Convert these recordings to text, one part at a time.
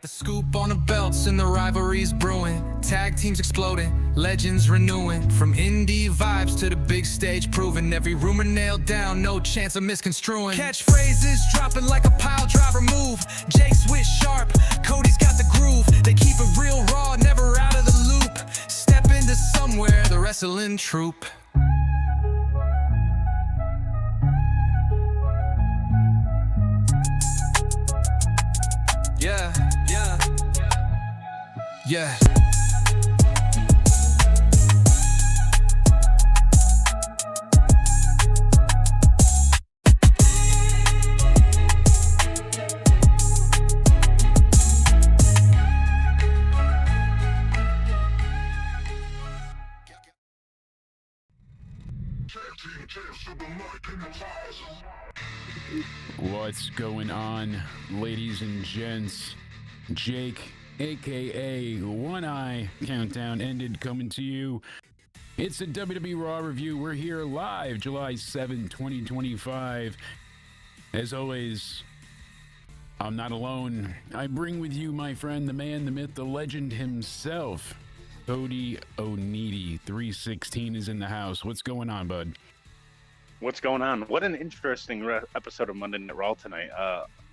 the scoop on the belts and the rivalries brewing. Tag teams exploding, legends renewing. From indie vibes to the big stage proving. Every rumor nailed down, no chance of misconstruing. Catchphrases dropping like a pile driver move. Jake switch sharp, Cody's got the groove. They keep it real raw, never out of the loop. Step into somewhere, the wrestling troupe. Yeah. What's going on, ladies and gents? Jake, aka One Eye Countdown ended, coming to you. It's a WWE Raw review. We're here live July 7, 2025. As always, I'm not alone. I bring with you my friend, the man, the myth, the legend himself, Cody Oneidi. 316 is in the house. What's going on, bud? What's going on? What an interesting episode of Monday Night Raw tonight.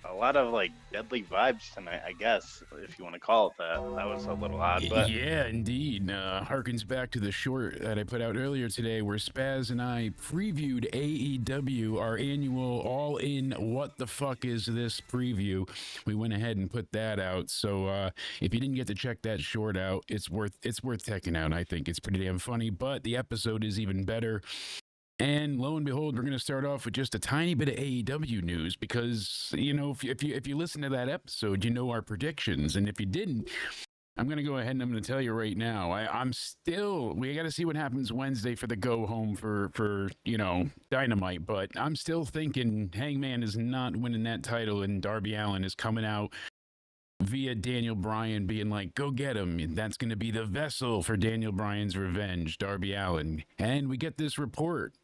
A lot of deadly vibes tonight, I guess, if you want to call it that. That was a little odd, but yeah, indeed. Harkens back to the short that I put out earlier today, where Spaz and I previewed AEW, our annual all-in "What the fuck is this" preview. We went ahead and put that out. So if you didn't get to check that short out, it's worth checking out. I think it's pretty damn funny, but the episode is even better. And lo and behold, we're going to start off with just a tiny bit of AEW news because, you know, if you listen to that episode, you know our predictions. And if you didn't, I'm going to go ahead and I'm going to tell you right now. We got to see what happens Wednesday for the go home for Dynamite. But I'm still thinking Hangman is not winning that title and Darby Allin is coming out via Daniel Bryan being like, go get him. And that's going to be the vessel for Daniel Bryan's revenge, Darby Allin. And we get this report.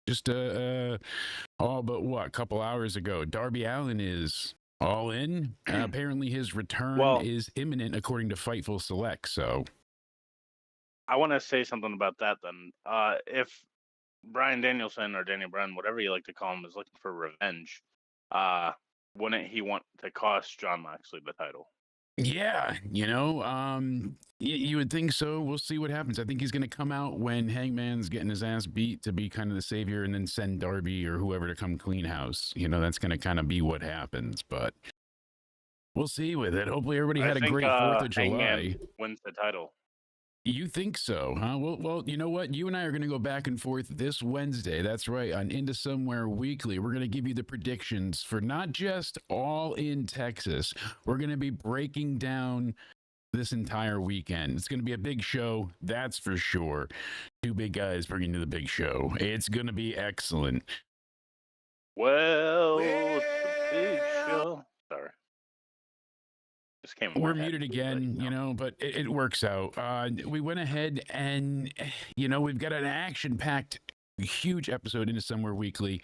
Just all but a couple hours ago, Darby Allin is all in. Apparently his return is imminent according to Fightful Select. So I want to say something about that then. If Bryan Danielson or Daniel Bryan, whatever you like to call him, is looking for revenge, wouldn't he want to cost Jon Moxley the title? Yeah, you would think so. We'll see what happens. I think he's going to come out when Hangman's getting his ass beat to be kind of the savior and then send Darby or whoever to come clean house. That's going to kind of be what happens, but we'll see with it. Hopefully everybody had a great 4th of July. Hangman wins the title. You think so, huh? Well, you know what? You and I are going to go back and forth this Wednesday. That's right. On Into Somewhere Weekly, we're going to give you the predictions for not just All in Texas. We're going to be breaking down this entire weekend. It's going to be a big show, that's for sure. 2 big guys bringing you the big show. It's going to be excellent. Well, it's a big show. Sorry. We're muted again, but it works out. We went ahead and, we've got an action-packed, huge episode Into Somewhere Weekly.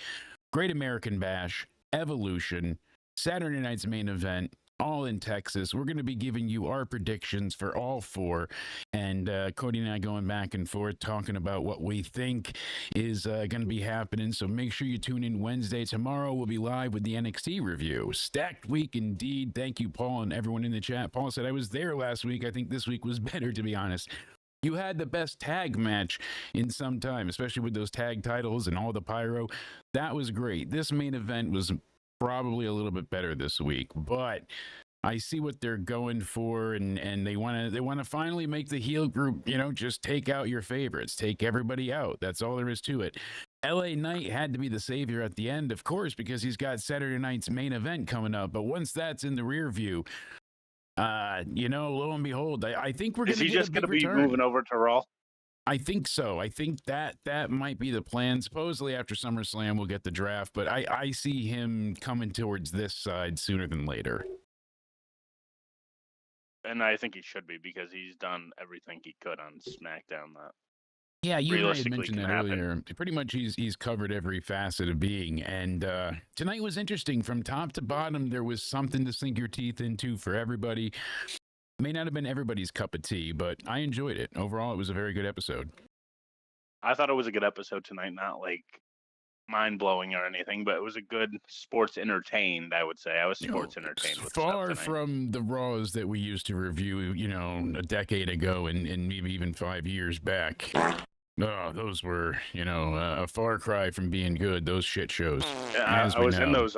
Great American Bash, Evolution, Saturday night's main event, all in Texas. We're going to be giving you our predictions for all 4. And Cody and I going back and forth talking about what we think is going to be happening. So make sure you tune in Wednesday. Tomorrow we'll be live with the NXT review. Stacked week indeed. Thank you, Paul, and everyone in the chat. Paul said, I was there last week. I think this week was better, to be honest. You had the best tag match in some time, especially with those tag titles and all the pyro. That was great. This main event was probably a little bit better this week, but I see what they're going for, and they want to finally make the heel group, just take out your favorites, take everybody out. That's all there is to it. LA Knight had to be the savior at the end, of course, because he's got Saturday night's main event coming up. But once that's in the rear view, lo and behold, I think we're going to get a big return. Is he just going to be moving over to Raw? I think so. I think that might be the plan. Supposedly after SummerSlam, we'll get the draft, but I see him coming towards this side sooner than later. And I think he should be, because he's done everything he could on SmackDown. Yeah, you and I had realistically mentioned can that happen. earlier. Pretty much he's covered every facet of being. And tonight was interesting. From top to bottom, there was something to sink your teeth into for everybody. May not have been everybody's cup of tea, but I enjoyed it. Overall, it was a very good episode. I thought it was a good episode tonight, not like mind blowing or anything, but it was a good sports entertained. I would say I was You know, sports entertained with stuff far tonight. from the Raws that we used to review, a decade ago and maybe even 5 years back. Oh, those were, a far cry from being good. Those shit shows, Yeah, as I we was in know. those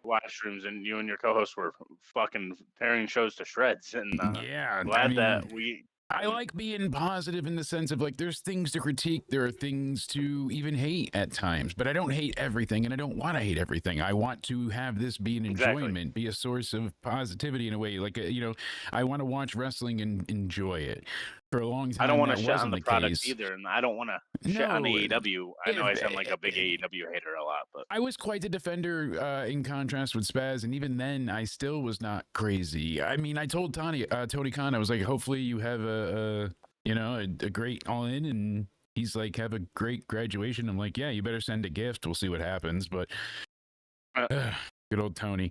washrooms, and you and your co-host were fucking tearing shows to shreds. And Yeah, I glad that mean, we. I like being positive in the sense of like there's things to critique, there are things to even hate at times, but I don't hate everything and I don't want to hate everything. I want to have this be an Exactly. enjoyment, be a source of positivity in a way. Like, I want to watch wrestling and enjoy it. For a long I don't time, want to that shit on wasn't the the product case. either, and I don't want to shit on No, AEW. I know I sound like a big AEW hater a lot, but I was quite the defender in contrast with Spaz, and even then, I still was not crazy. I mean, I told Tony Khan, I was like, hopefully you have a great all in, and he's like, have a great graduation. I'm like, yeah, you better send a gift. We'll see what happens. But Uh, good old Tony.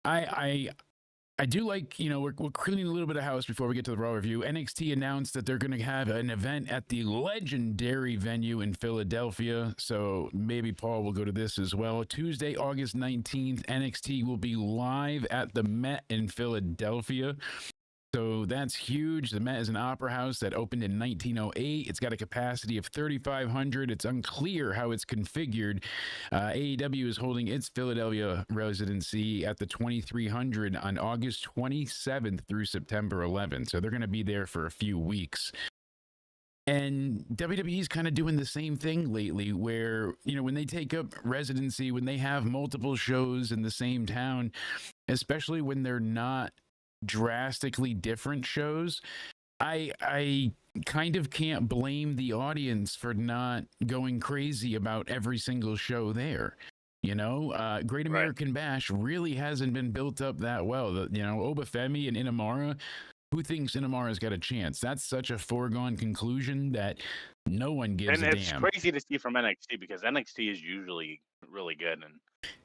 I do like, we're cleaning a little bit of house before we get to the Raw review. NXT announced that they're going to have an event at the legendary venue in Philadelphia. So maybe Paul will go to this as well. Tuesday, August 19th, NXT will be live at the Met in Philadelphia. So that's huge. The Met is an opera house that opened in 1908. It's got a capacity of 3,500. It's unclear how it's configured. AEW is holding its Philadelphia residency at the 2,300 on August 27th through September 11th. So they're going to be there for a few weeks. And WWE is kind of doing the same thing lately where, when they take up residency, when they have multiple shows in the same town, especially when they're not drastically different shows, I kind of can't blame the audience for not going crazy about every single show there. Great right. American Bash really hasn't been built up that well. Obafemi and Inamara, who thinks Inamara's got a chance? That's such a foregone conclusion that no one gives And a it's damn. crazy to see from NXT because NXT is usually really good, and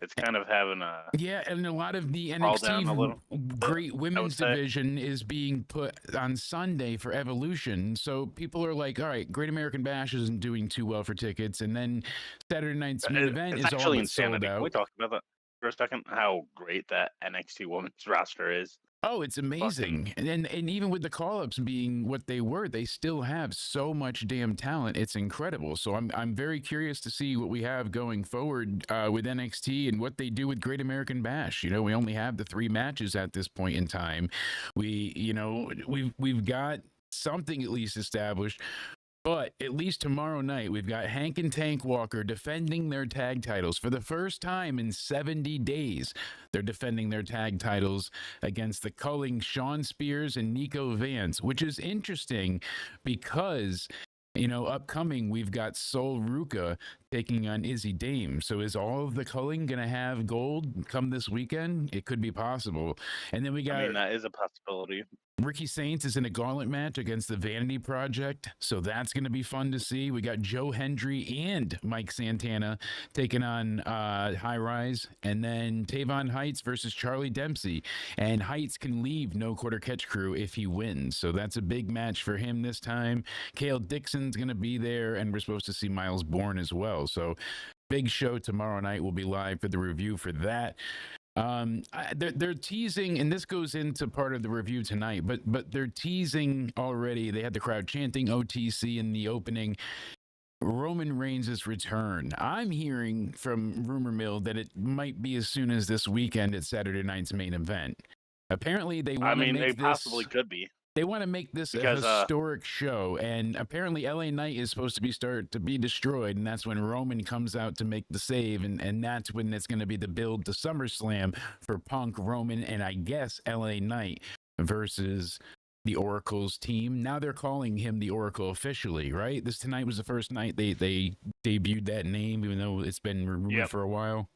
it's kind of having a Yeah, and a lot of the fall down a little. great I would women's say. division is being put on Sunday for Evolution. So people are like, all right, Great American Bash isn't doing too well for tickets. And then Saturday night's main event It's is all actually but sold insanity. Can we out. talk about that for a second? How great that NXT women's roster is. Oh, it's amazing. And even with the call-ups being what they were, they still have so much damn talent. It's incredible. So I'm very curious to see what we have going forward with NXT and what they do with Great American Bash. We only have the 3 matches at this point in time. We've got something at least established. But at least tomorrow night, we've got Hank and Tank Walker defending their tag titles for the first time in 70 days. They're defending their tag titles against the culling Sean Spears and Nico Vance, which is interesting because, upcoming, we've got Sol Ruka taking on Izzy Dame. So is all of the culling going to have gold come this weekend? It could be possible. And then we got... that is a possibility. Ricky Saints is in a gauntlet match against the Vanity Project, so that's going to be fun to see. We got Joe Hendry and Mike Santana taking on High Rise, and then Tavon Heights versus Charlie Dempsey. And Heights can leave No Quarter Catch Crew if he wins, so that's a big match for him this time. Cale Dixon's going to be there, and we're supposed to see Miles Bourne as well. So big show tomorrow night. We'll be live for the review for that. They're teasing, and this goes into part of the review tonight, but they're teasing already. They had the crowd chanting OTC in the opening. Roman Reigns' return. I'm hearing from rumor mill that it might be as soon as this weekend at Saturday night's main event. Apparently, they want to make they this... possibly could be. They want to make this because, a historic show, and apparently LA Knight is supposed to start to be destroyed, and that's when Roman comes out to make the save, and that's when it's going to be the build to SummerSlam for Punk, Roman, and I guess LA Knight versus the Oracle's team. Now they're calling him the Oracle officially, right? Tonight was the first night they debuted that name, even though it's been rumored for a while.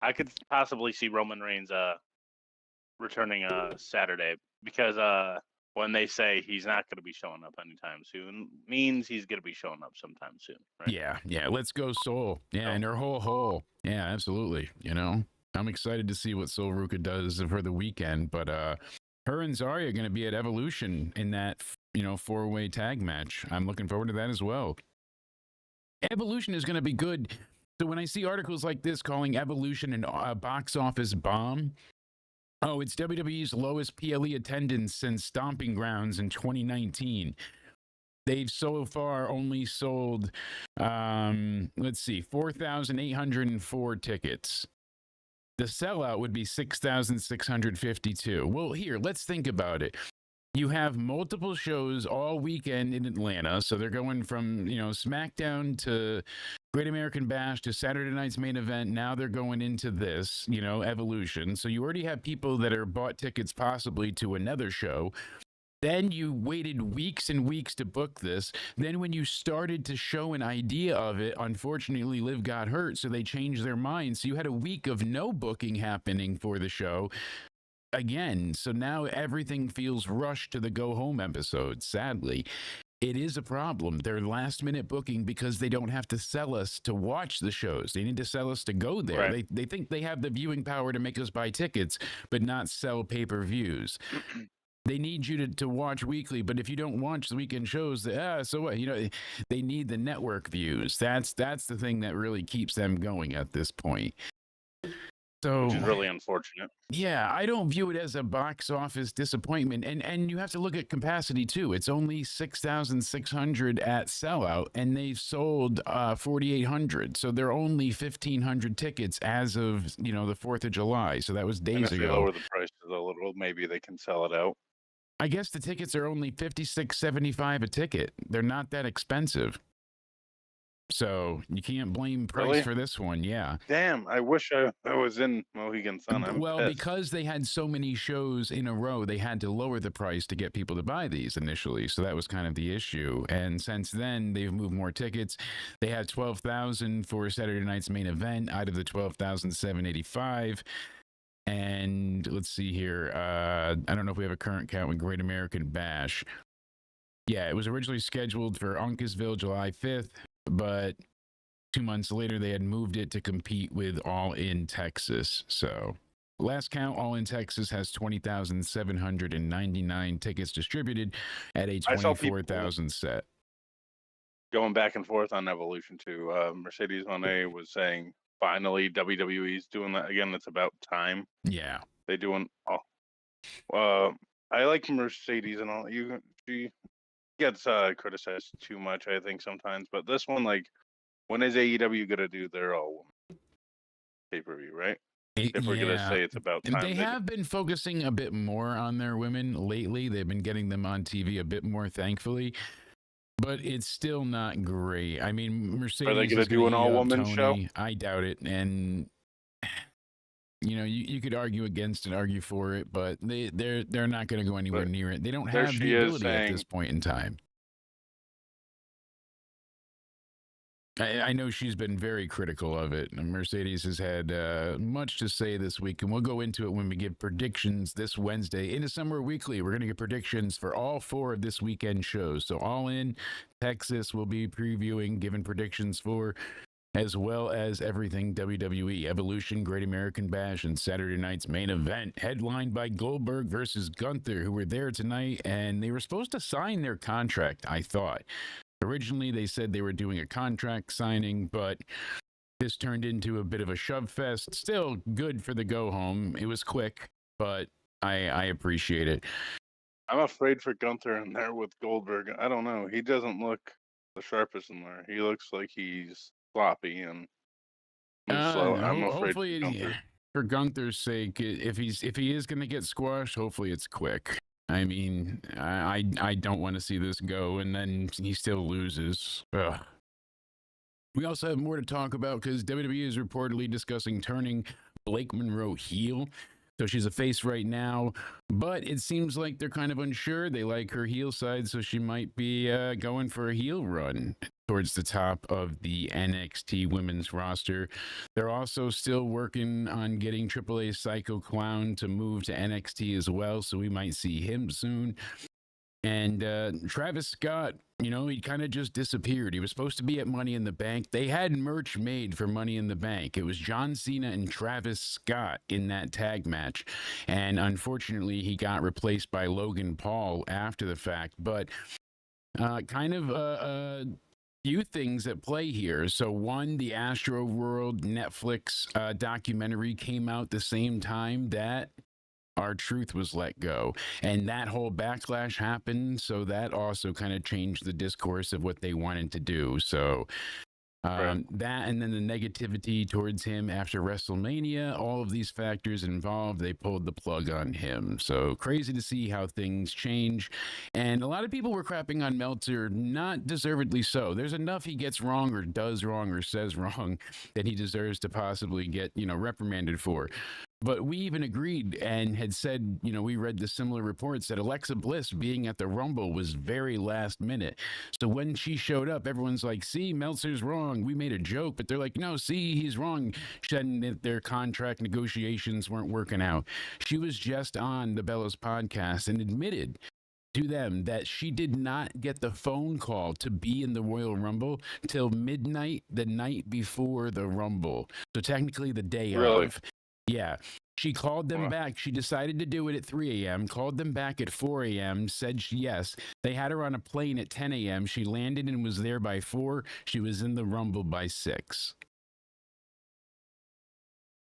I could possibly see Roman Reigns returning Saturday because when they say he's not going to be showing up anytime soon, means he's going to be showing up sometime soon, right? Yeah. Let's go Soul. Yeah, and her whole hole. Yeah, absolutely. You know, I'm excited to see what Soul Ruka does for the weekend. But her and Zarya are going to be at Evolution in that, you know, 4-way tag match. I'm looking forward to that as well. Evolution is going to be good. So when I see articles like this calling Evolution a box office bomb, oh, it's WWE's lowest PLE attendance since Stomping Grounds in 2019. They've so far only sold, let's see, 4,804 tickets. The sellout would be 6,652. Well, here, let's think about it. You have multiple shows all weekend in Atlanta. So they're going from, you know, SmackDown to Great American Bash to Saturday night's main event. Now they're going into this, you know, Evolution. So you already have people that are bought tickets possibly to another show. Then you waited weeks and weeks to book this. Then when you started to show an idea of it, unfortunately, Liv got hurt, so they changed their mind. So you had a week of no booking happening for the show again. So now everything feels rushed to the go home episode, sadly. It is a problem. They're last minute booking because they don't have to sell us to watch the shows. They need to sell us to go there. Right. They think they have the viewing power to make us buy tickets, but not sell pay-per-views. They need you to watch weekly, but if you don't watch the weekend shows, so what? You know, they need the network views. That's the thing that really keeps them going at this point. So, which is really unfortunate. Yeah, I don't view it as a box office disappointment. And you have to look at capacity too. It's only 6,600 at sellout, and they've sold 4,800. So they're only 1,500 tickets as of, you know, the 4th of July. So that was days And if ago. they lower the prices a little, maybe they can sell it out. I guess the tickets are only $56.75 a ticket. They're not that expensive. So you can't blame price Really? for this one. Yeah. Damn, I wish I was in Mohegan Sun. I'm Well, pissed. because they had so many shows in a row, they had to lower the price to get people to buy these initially. So that was kind of the issue. And since then, they've moved more tickets. They had 12,000 for Saturday night's main event out of the 12,785. And let's see here. I don't know if we have a current count with Great American Bash. Yeah, it was originally scheduled for Uncasville July 5th, but 2 months later, they had moved it to compete with All In Texas. So last count, All In Texas has 20,799 tickets distributed at a 24,000 set. Going back and forth on Evolution too. Mercedes Moné was saying finally WWE's doing that again. It's about time. Yeah. They doing. I like Mercedes and all. She gets criticized too much, I think, sometimes. But this one, like, when is AEW gonna do their all pay-per-view, right? If we're gonna say it's about time. They have been focusing a bit more on their women lately. They've been getting them on TV a bit more, thankfully. But it's still not great. I mean, Mercedes. Are they going to do an all-woman show? I doubt it. And you know, you could argue against it, argue for it, but they're not going to go anywhere near it. They don't have the ability at this point in time. I know she's been very critical of it. Mercedes has had much to say this week, and we'll go into it when we give predictions this Wednesday. In the Summer Weekly, we're going to give predictions for all 4 of this weekend shows. So All In Texas will be previewing, giving predictions for, as well as everything WWE, Evolution, Great American Bash, and Saturday night's main event, headlined by Goldberg versus Gunther, who were there tonight, and they were supposed to sign their contract, I thought. Originally, they said they were doing a contract signing, but this turned into a bit of a shove fest. Still good for the go home. It was quick, but I appreciate it. I'm afraid for Gunther in there with Goldberg. I don't know. He doesn't look the sharpest in there. He looks like he's sloppy and slow. I'm afraid hopefully, for Gunther's sake, if he is going to get squashed, hopefully it's quick. I mean, I don't want to see this go, and then he still loses. Ugh. We also have more to talk about because WWE is reportedly discussing turning Blake Monroe heel. So she's a face right now, but it seems like they're kind of unsure. They like her heel side, so she might be going for a heel run towards the top of the NXT women's roster. They're also still working on getting AAA Psycho Clown to move to NXT as well, so we might see him soon. And Travis Scott, he kind of just disappeared. He was supposed to be at Money in the Bank. They had merch made for Money in the Bank. It was John Cena and Travis Scott in that tag match. And unfortunately, he got replaced by Logan Paul after the fact. But kind of a few things at play here. So one, the Astro World Netflix documentary came out the same time that R-Truth was let go, and that whole backlash happened, so that also kind of changed the discourse of what they wanted to do. So that, and then the negativity towards him after WrestleMania, all of these factors involved, they pulled the plug on him. So crazy to see how things change. And a lot of people were crapping on Meltzer, not deservedly so. There's enough he gets wrong or does wrong or says wrong that he deserves to possibly get, reprimanded for. But we even agreed and had said, we read the similar reports that Alexa Bliss being at the Rumble was very last minute. So when she showed up, everyone's like, see, Meltzer's wrong. We made a joke, but they're like, no, see, he's wrong. Saying that their contract negotiations weren't working out. She was just on the Bellas podcast and admitted to them that she did not get the phone call to be in the Royal Rumble till midnight the night before the Rumble. So technically the day of. Yeah. She called them back. She decided to do it at 3 a.m., called them back at 4 a.m., said yes. They had her on a plane at 10 a.m. She landed and was there by 4. She was in the Rumble by 6.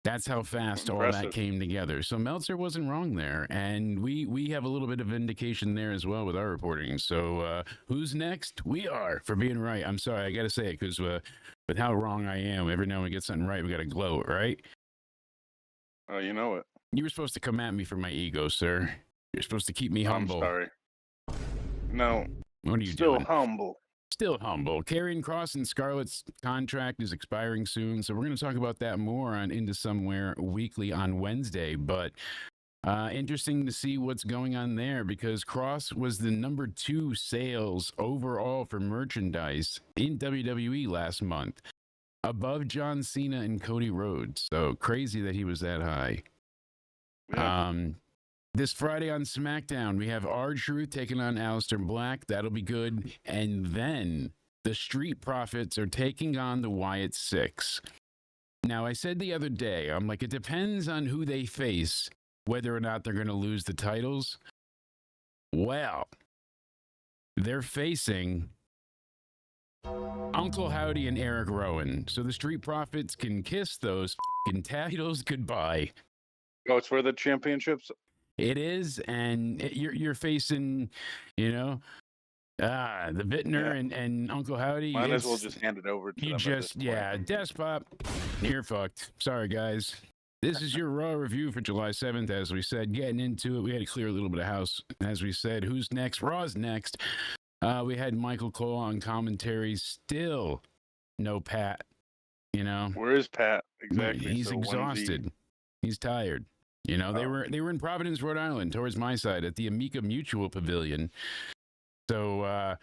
That's how fast all that came together. So Meltzer wasn't wrong there. And we have a little bit of indication there as well with our reporting. So who's next? We are, for being right. I'm sorry, I got to say it because with how wrong I am, every now and we get something right, we got to gloat, right? Oh, you know it. You were supposed to come at me for my ego, sir. You're supposed to keep me humble. I'm sorry. No. What are you still doing? Humble. Still humble. Karrion Kross and Scarlett's contract is expiring soon, so we're going to talk about that more on Into Somewhere Weekly on Wednesday. But interesting to see what's going on there because Kross was the number 2 sales overall for merchandise in WWE last month, above John Cena and Cody Rhodes. So crazy that he was that high. Yeah. This Friday on SmackDown, we have R-Truth taking on Aleister Black. That'll be good. And then the Street Profits are taking on the Wyatt Six. Now, I said the other day, I'm like, it depends on who they face, whether or not they're going to lose the titles. Well, they're facing Uncle Howdy and Eric Rowan. So the Street Profits can kiss those f***ing titles goodbye. Oh, it's for the championships? It is, and you're facing, the Vintner and Uncle Howdy. Might as well just hand it over to them. Despot, you're fucked. Sorry, guys. This is your Raw review for July 7th, as we said. Getting into it, we had to clear a little bit of house. As we said, who's next? Raw's next. We had Michael Cole on commentary. Still no Pat, Where is Pat? Exactly. He's exhausted. He's tired. They were in Providence, Rhode Island, towards my side at the Amica Mutual Pavilion. So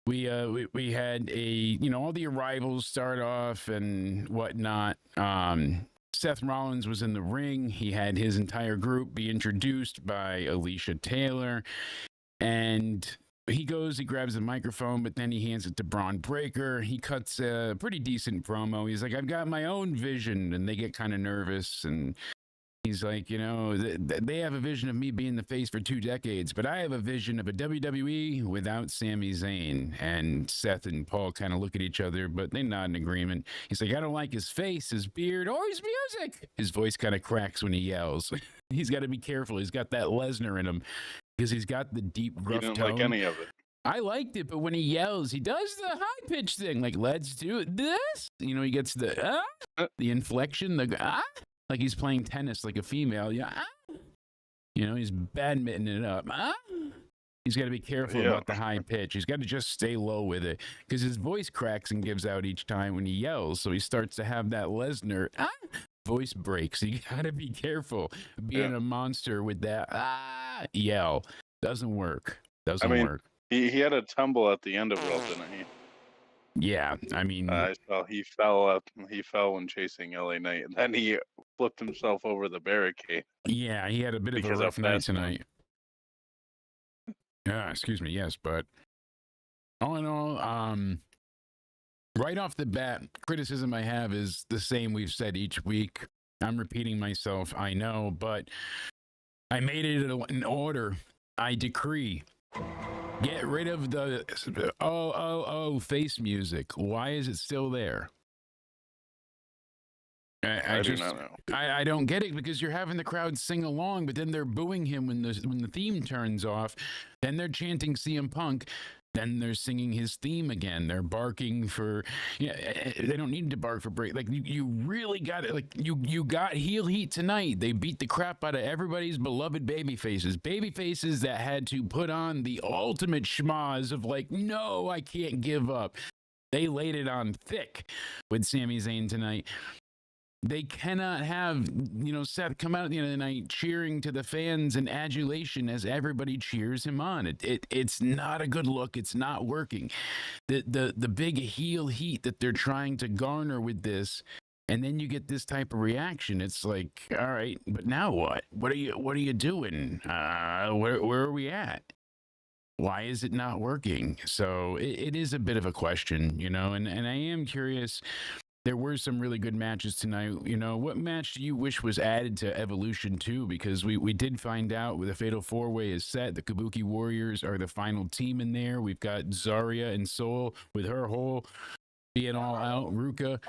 we had all the arrivals start off and whatnot. Seth Rollins was in the ring. He had his entire group be introduced by Alicia Taylor, and he grabs the microphone, but then he hands it to Braun Breaker. He cuts a pretty decent promo. He's like, I've got my own vision, and they get kind of nervous, and he's like, they have a vision of me being the face for 2 decades, but I have a vision of a WWE without Sami Zayn. And Seth and Paul kind of look at each other, but they nod in agreement. He's like, I don't like his face, his beard, or his music. His voice kind of cracks when he yells. He's got to be careful. He's got that Lesnar in him because he's got the deep, gruff tone. You didn't like any of it. I liked it, but when he yells, he does the high pitch thing, like, let's do this. He gets the inflection, like he's playing tennis like a female. Yeah. He's badmintoning it up. He's got to be careful about the high pitch. He's got to just stay low with it because his voice cracks and gives out each time when he yells. So he starts to have that Lesnar voice breaks. You got to be careful being a monster with that yell. Doesn't work. Doesn't work. He had a tumble at the end of it all, didn't he? Yeah, I mean, he fell when chasing LA Knight, and then he flipped himself over the barricade. Yeah, he had a bit of a rough night tonight. Excuse me. Yes, but all in all, right off the bat, criticism I have is the same we've said each week. I'm repeating myself, I know, but I made it in order. I decree. Get rid of the face music. Why is it still there? I do just not know. I don't get it, because you're having the crowd sing along, but then they're booing him when the theme turns off. Then they're chanting CM Punk. Then they're singing his theme again. They're barking for, they don't need to bark for break. Like you really got it. Like you got heel heat tonight. They beat the crap out of everybody's beloved baby faces. Baby faces that had to put on the ultimate schmaz of like, no, I can't give up. They laid it on thick with Sami Zayn tonight. They cannot have, Seth come out at the end of the night cheering to the fans in adulation as everybody cheers him on. It's not a good look. It's not working. The big heel heat that they're trying to garner with this, and then you get this type of reaction. It's like, all right, but now what? What are you doing? Where are we at? Why is it not working? So it is a bit of a question, and I am curious. There were some really good matches tonight. What match do you wish was added to Evolution 2? Because we did find out with the Fatal 4-Way is set. The Kabuki Warriors are the final team in there. We've got Zarya and Soul with her whole being all out. Ruka.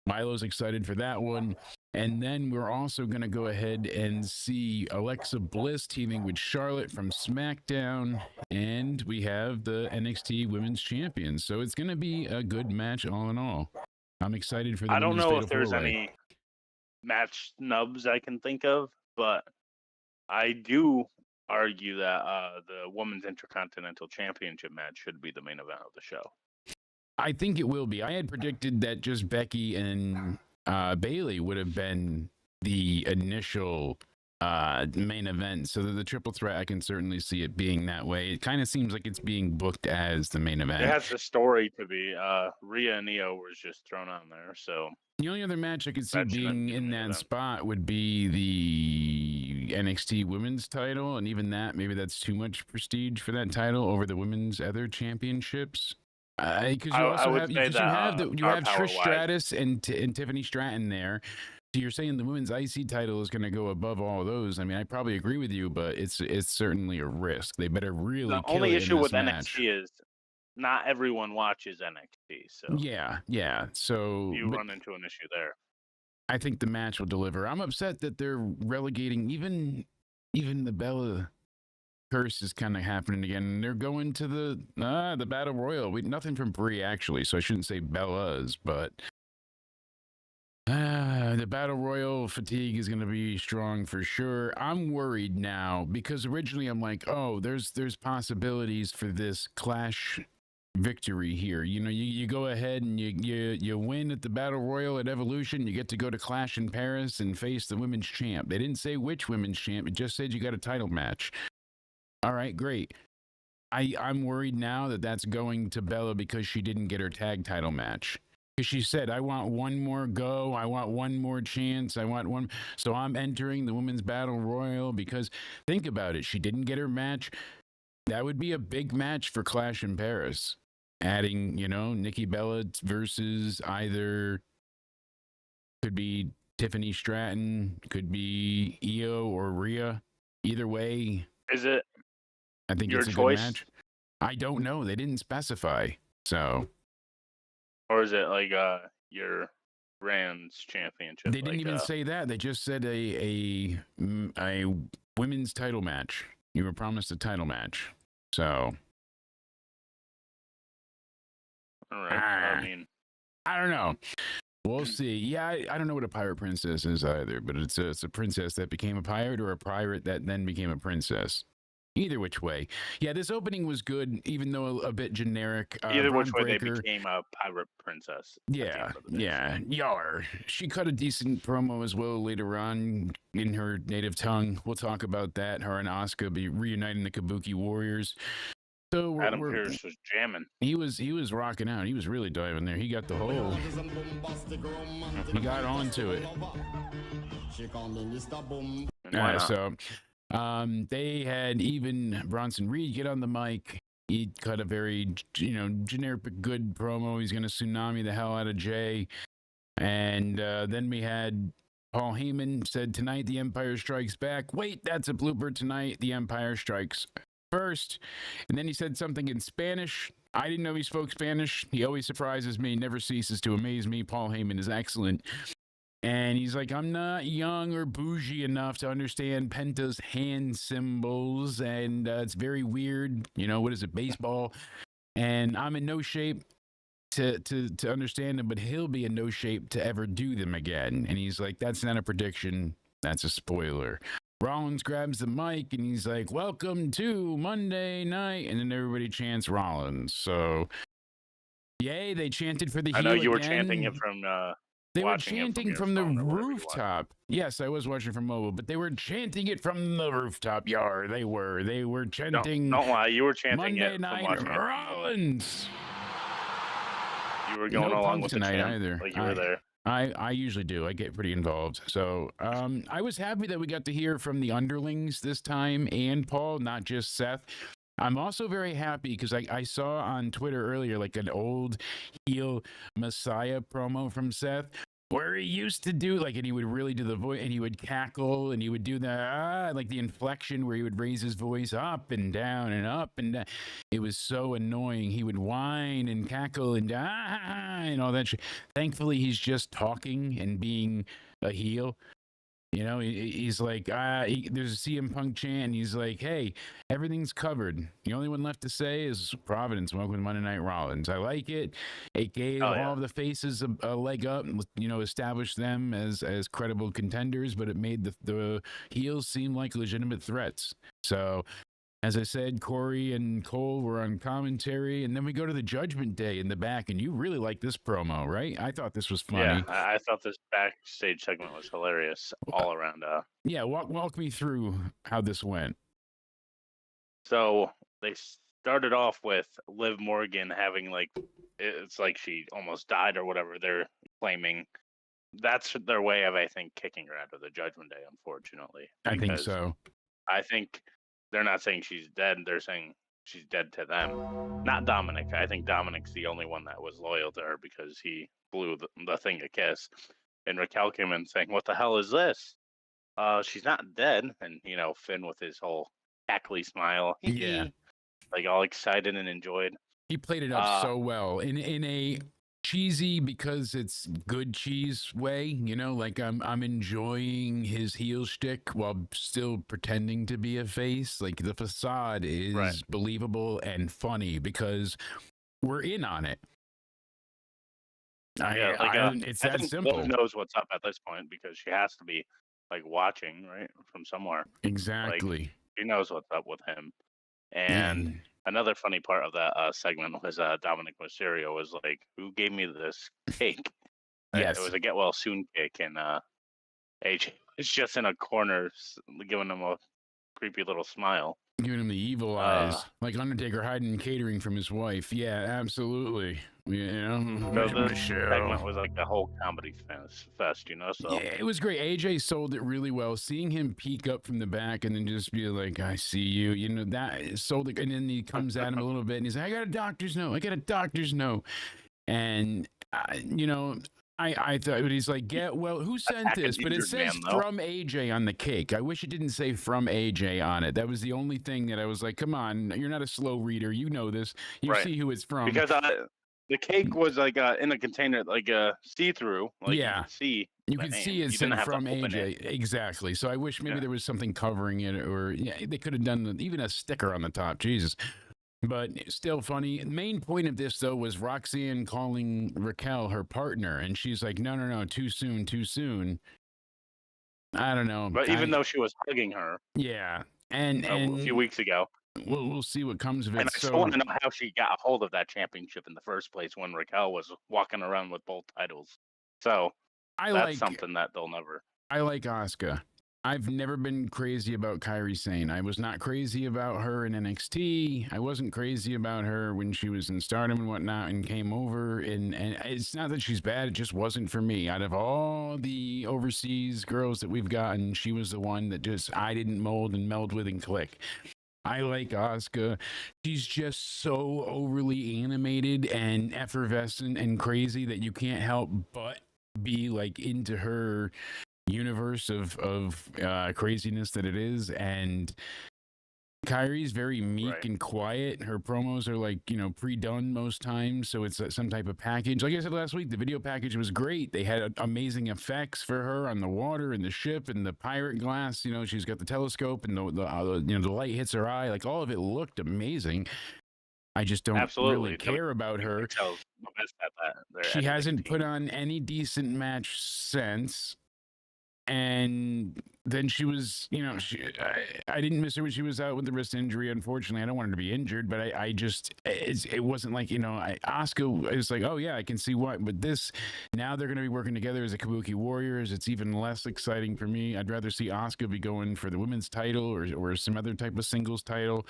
Milo's excited for that one. And then we're also going to go ahead and see Alexa Bliss teaming with Charlotte from SmackDown. And we have the NXT Women's Champions. So it's going to be a good match all in all. I'm excited for the I don't know Fatal if there's 4-Way. any match snubs I can think of, but I do argue that the Women's Intercontinental Championship match should be the main event of the show. I think it will be. I had predicted that just Becky and Bayley would have been the initial main event. So the triple threat, I can certainly see it being that way. It kind of seems like it's being booked as the main event. It has the story to be. Rhea and Io was just thrown on there, so the only other match I could see being in that spot would be the NXT Women's title, and even that, maybe that's too much prestige for that title over the women's other championships. Because you also have Trish Stratus and Tiffany Stratton there. So you're saying the women's IC title is going to go above all of those. I mean, I probably agree with you, but it's certainly a risk. They better really kill it. The only issue with match. NXT is not everyone watches NXT. So yeah. So you run into an issue there. I think the match will deliver. I'm upset that they're relegating even the Bella curse is kind of happening again. They're going to the Battle Royal. Nothing from Brie actually, so I shouldn't say Bella's, but the Battle Royal fatigue is going to be strong for sure. I'm worried now because originally I'm like, oh, there's possibilities for this Clash victory here. You go ahead and you win at the Battle Royal at Evolution. You get to go to Clash in Paris and face the women's champ. They didn't say which women's champ. It just said you got a title match. All right, great. I'm worried now that that's going to Bella because she didn't get her tag title match. Because she said, I want one more go. I want one more chance. I want one. So I'm entering the Women's Battle Royal because think about it. She didn't get her match. That would be a big match for Clash in Paris. Adding, Nikki Bella versus either could be Tiffany Stratton, could be Io or Rhea. Either way. Is it? I think your it's a choice? good match. I don't know. They didn't specify. So. Or is it like your Rand's championship? They didn't even say that. They just said a women's title match. You were promised a title match. So. All right. I mean, I don't know. We'll see. Yeah, I don't know what a pirate princess is either, but it's a princess that became a pirate or a pirate that then became a princess. Either which way. Yeah, this opening was good, even though a bit generic. Either which way they became a pirate princess. Yeah. Yar. She cut a decent promo as well later on in her native tongue. We'll talk about that. Her and Asuka be reuniting the Kabuki Warriors. So Adam Pearce was jamming. He was rocking out. He was really diving there. He got the whole. He got onto it. So They had even Bronson Reed get on the mic. He cut a very, generic but good promo. He's going to tsunami the hell out of Jay. And then we had Paul Heyman said, tonight the Empire Strikes Back. Wait, that's a blooper. Tonight the Empire Strikes first. And then he said something in Spanish. I didn't know he spoke Spanish. He always surprises me, never ceases to amaze me. Paul Heyman is excellent. And he's like, I'm not young or bougie enough to understand Penta's hand symbols. And it's very weird. What is it, baseball? And I'm in no shape to understand them, but he'll be in no shape to ever do them again. And he's like, that's not a prediction. That's a spoiler. Rollins grabs the mic and he's like, welcome to Monday night. And then everybody chants Rollins. So, yay, they chanted for the heel. I know you were again. chanting it from They were chanting from the phone rooftop. Yes, I was watching from mobile, but they were chanting it from the rooftop. Yard. They were chanting. Don't lie, you were chanting Monday it night from watching Rollins. You were going along with tonight the chant, either. like you were there. I usually do. I get pretty involved. So I was happy that we got to hear from the underlings this time and Paul, not just Seth. I'm also very happy because I saw on Twitter earlier like an old heel Messiah promo from Seth where he used to do and he would really do the voice and he would cackle and he would do the like the inflection where he would raise his voice up and down and up and down. It was so annoying. He would whine and cackle and and all that shit. Thankfully, he's just talking and being a heel. He's like, there's a CM Punk chant. And he's like, hey, everything's covered. The only one left to say is Providence, welcome to Monday Night Rollins. I like it. It gave all of the faces a leg up, established them as credible contenders, but it made the heels seem like legitimate threats. So, as I said, Corey and Cole were on commentary, and then we go to the Judgment Day in the back, and you really like this promo, right? I thought this was funny. Yeah, I thought this backstage segment was hilarious all around. Yeah, walk me through how this went. So they started off with Liv Morgan having it's like she almost died or whatever. They're claiming that's their way of, I think, kicking her out of the Judgment Day. Unfortunately, I think so. I think they're not saying she's dead. They're saying she's dead to them. Not Dominic. I think Dominic's the only one that was loyal to her because he blew the thing a kiss. And Raquel came in saying, what the hell is this? She's not dead. And, Finn with his whole cackly smile. Yeah. All excited and enjoyed. He played it up so well in a cheesy because it's good cheese way, I'm enjoying his heel shtick while still pretending to be a face. Like the facade is believable and funny because we're in on it. It's that simple. Liv knows what's up at this point because she has to be watching from somewhere. Exactly. She knows what's up with him. And another funny part of that segment was Dominic Mysterio was like, who gave me this cake? Yes. It was a get well soon cake, and AJ was just in a corner giving him a creepy little smile. Giving him the evil eyes, like Undertaker hiding catering from his wife. Yeah, absolutely. So this segment was like a whole comedy fest, So yeah, it was great. AJ sold it really well. Seeing him peek up from the back and then just be like, "I see you," that sold it. And then he comes at him a little bit and he's like, "I got a doctor's note. I got a doctor's note," and I thought he's like, who sent this? But it says from AJ on the cake. I wish it didn't say from AJ on it. That was the only thing that I was like, come on, you're not a slow reader. You know this. You see who it's from. Because the cake was in a container, see-through. You could see it said from AJ. Exactly. So I wish maybe there was something covering it, or they could have done even a sticker on the top. Jesus. But still funny. The main point of this, though, was Roxanne calling Raquel her partner. And she's like, no, too soon. I don't know. But even though she was hugging her. Yeah. And a few weeks ago. We'll see what comes of it. And I still want to know how she got a hold of that championship in the first place when Raquel was walking around with both titles. So that's something that they'll never. I like Asuka. I've never been crazy about Kairi Sane. I was not crazy about her in NXT. I wasn't crazy about her when she was in Stardom and whatnot and came over. And it's not that she's bad. It just wasn't for me. Out of all the overseas girls that we've gotten, she was the one that just I didn't mold and meld with and click. I like Asuka. She's just so overly animated and effervescent and crazy that you can't help but be like into her universe of craziness that it is. And Kyrie's very meek Right. and quiet. Her promos are like, pre-done most times, so it's some type of package. Like I said last week, the video package was great. They had amazing effects for her on the water and the ship and the pirate glass. She's got the telescope and the light hits her eye. Like all of it looked amazing. I just don't Absolutely. really care about her. Tells the best at that. Their She editing hasn't team. put on any decent match since. And then she was, I didn't miss her when she was out with the wrist injury. Unfortunately, I don't want her to be injured, but it wasn't like, Asuka is like, oh yeah, I can see why. But now they're going to be working together as a Kabuki Warriors. It's even less exciting for me. I'd rather see Asuka be going for the women's title or some other type of singles title.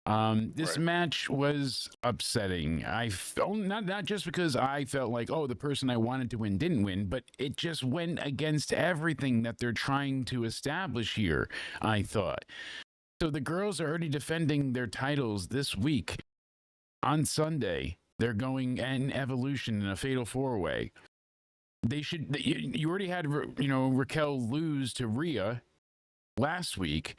This match was upsetting. I felt not just because I felt like, oh, the person I wanted to win didn't win, but it just went against everything that they're trying to establish here, I thought. So the girls are already defending their titles this week. On Sunday, they're going in Evolution in a fatal four-way. They should. You already had, Raquel lose to Rhea last week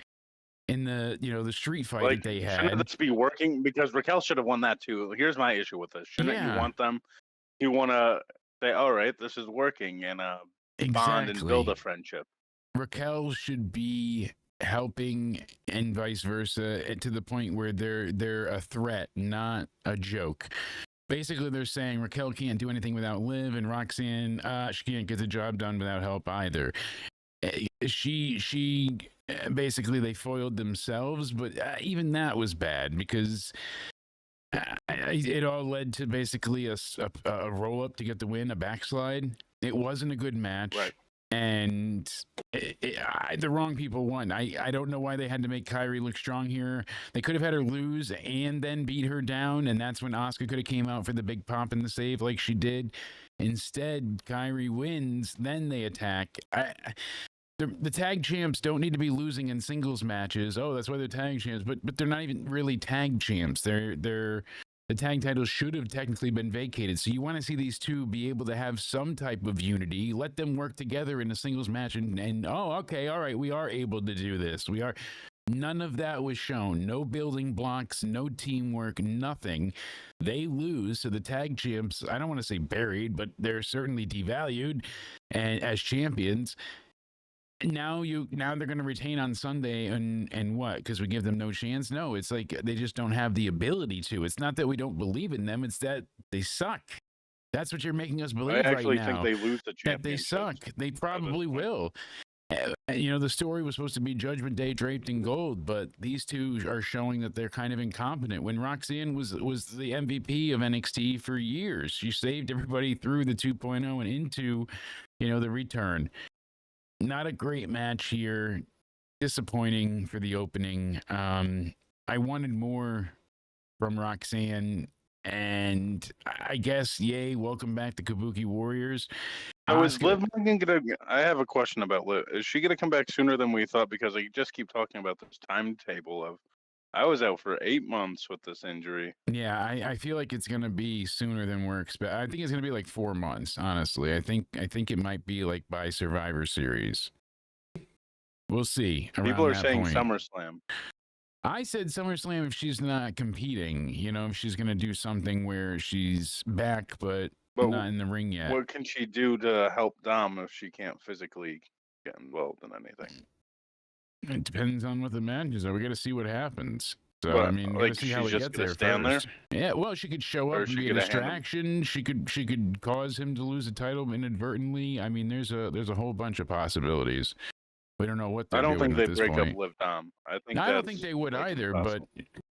in the street fight that they had. Shouldn't this be working? Because Raquel should have won that too. Here's my issue with this. Shouldn't you want them? You want to say, all right, this is working, and bond and build a friendship. Raquel should be helping and vice versa to the point where they're a threat, not a joke. Basically, they're saying Raquel can't do anything without Liv, and Roxanne, she can't get the job done without help either. She basically they foiled themselves, but even that was bad because it all led to basically a roll up to get the win, a backslide. It wasn't a good match. Right. And the wrong people won. I don't know why they had to make Kairi look strong here. They could have had her lose and then beat her down, and that's when Asuka could have came out for the big pop and the save like she did. Instead, Kairi wins, then they attack. The tag champs don't need to be losing in singles matches. Oh, that's why they're tag champs, but they're not even really tag champs. The tag titles should have technically been vacated. So you want to see these two be able to have some type of unity. Let them work together in a singles match and oh, okay, all right, we are able to do this. We are. None of that was shown. No building blocks, no teamwork, nothing. They lose. So the tag champs, I don't want to say buried, but they're certainly devalued and as champions. Now they're going to retain on Sunday and what? Because we give them no chance? No, it's like they just don't have the ability to. It's not that we don't believe in them. It's that they suck. That's what you're making us believe right now. I actually think they lose the championship. That they suck. They probably will. The story was supposed to be Judgment Day draped in gold, but these two are showing that they're kind of incompetent. When Roxanne was the MVP of NXT for years, she saved everybody through the 2.0 and into, the return. Not a great match here. Disappointing for the opening. I wanted more from Roxanne, and I guess, yay, welcome back to Kabuki Warriors. So is Liv gonna? I have a question about Liv. Is she gonna come back sooner than we thought? Because I just keep talking about this timetable of. I was out for 8 months with this injury. Yeah, I feel like it's gonna be sooner than we're expecting. I think it's gonna be like 4 months. Honestly, I think it might be like by Survivor Series. We'll see. People are saying SummerSlam. I said SummerSlam if she's not competing. If she's gonna do something where she's back, but not in the ring yet. What can she do to help Dom if she can't physically get involved in anything? It depends on what the match is. We got to see what happens. So But, I mean, we got to see how we just get there stand first. Yeah, well, she could show up and be a distraction. She could cause him to lose a title inadvertently. I mean, there's a whole bunch of possibilities. We don't know what they're doing. I don't think they break up Liv Dom. I don't think they would either. But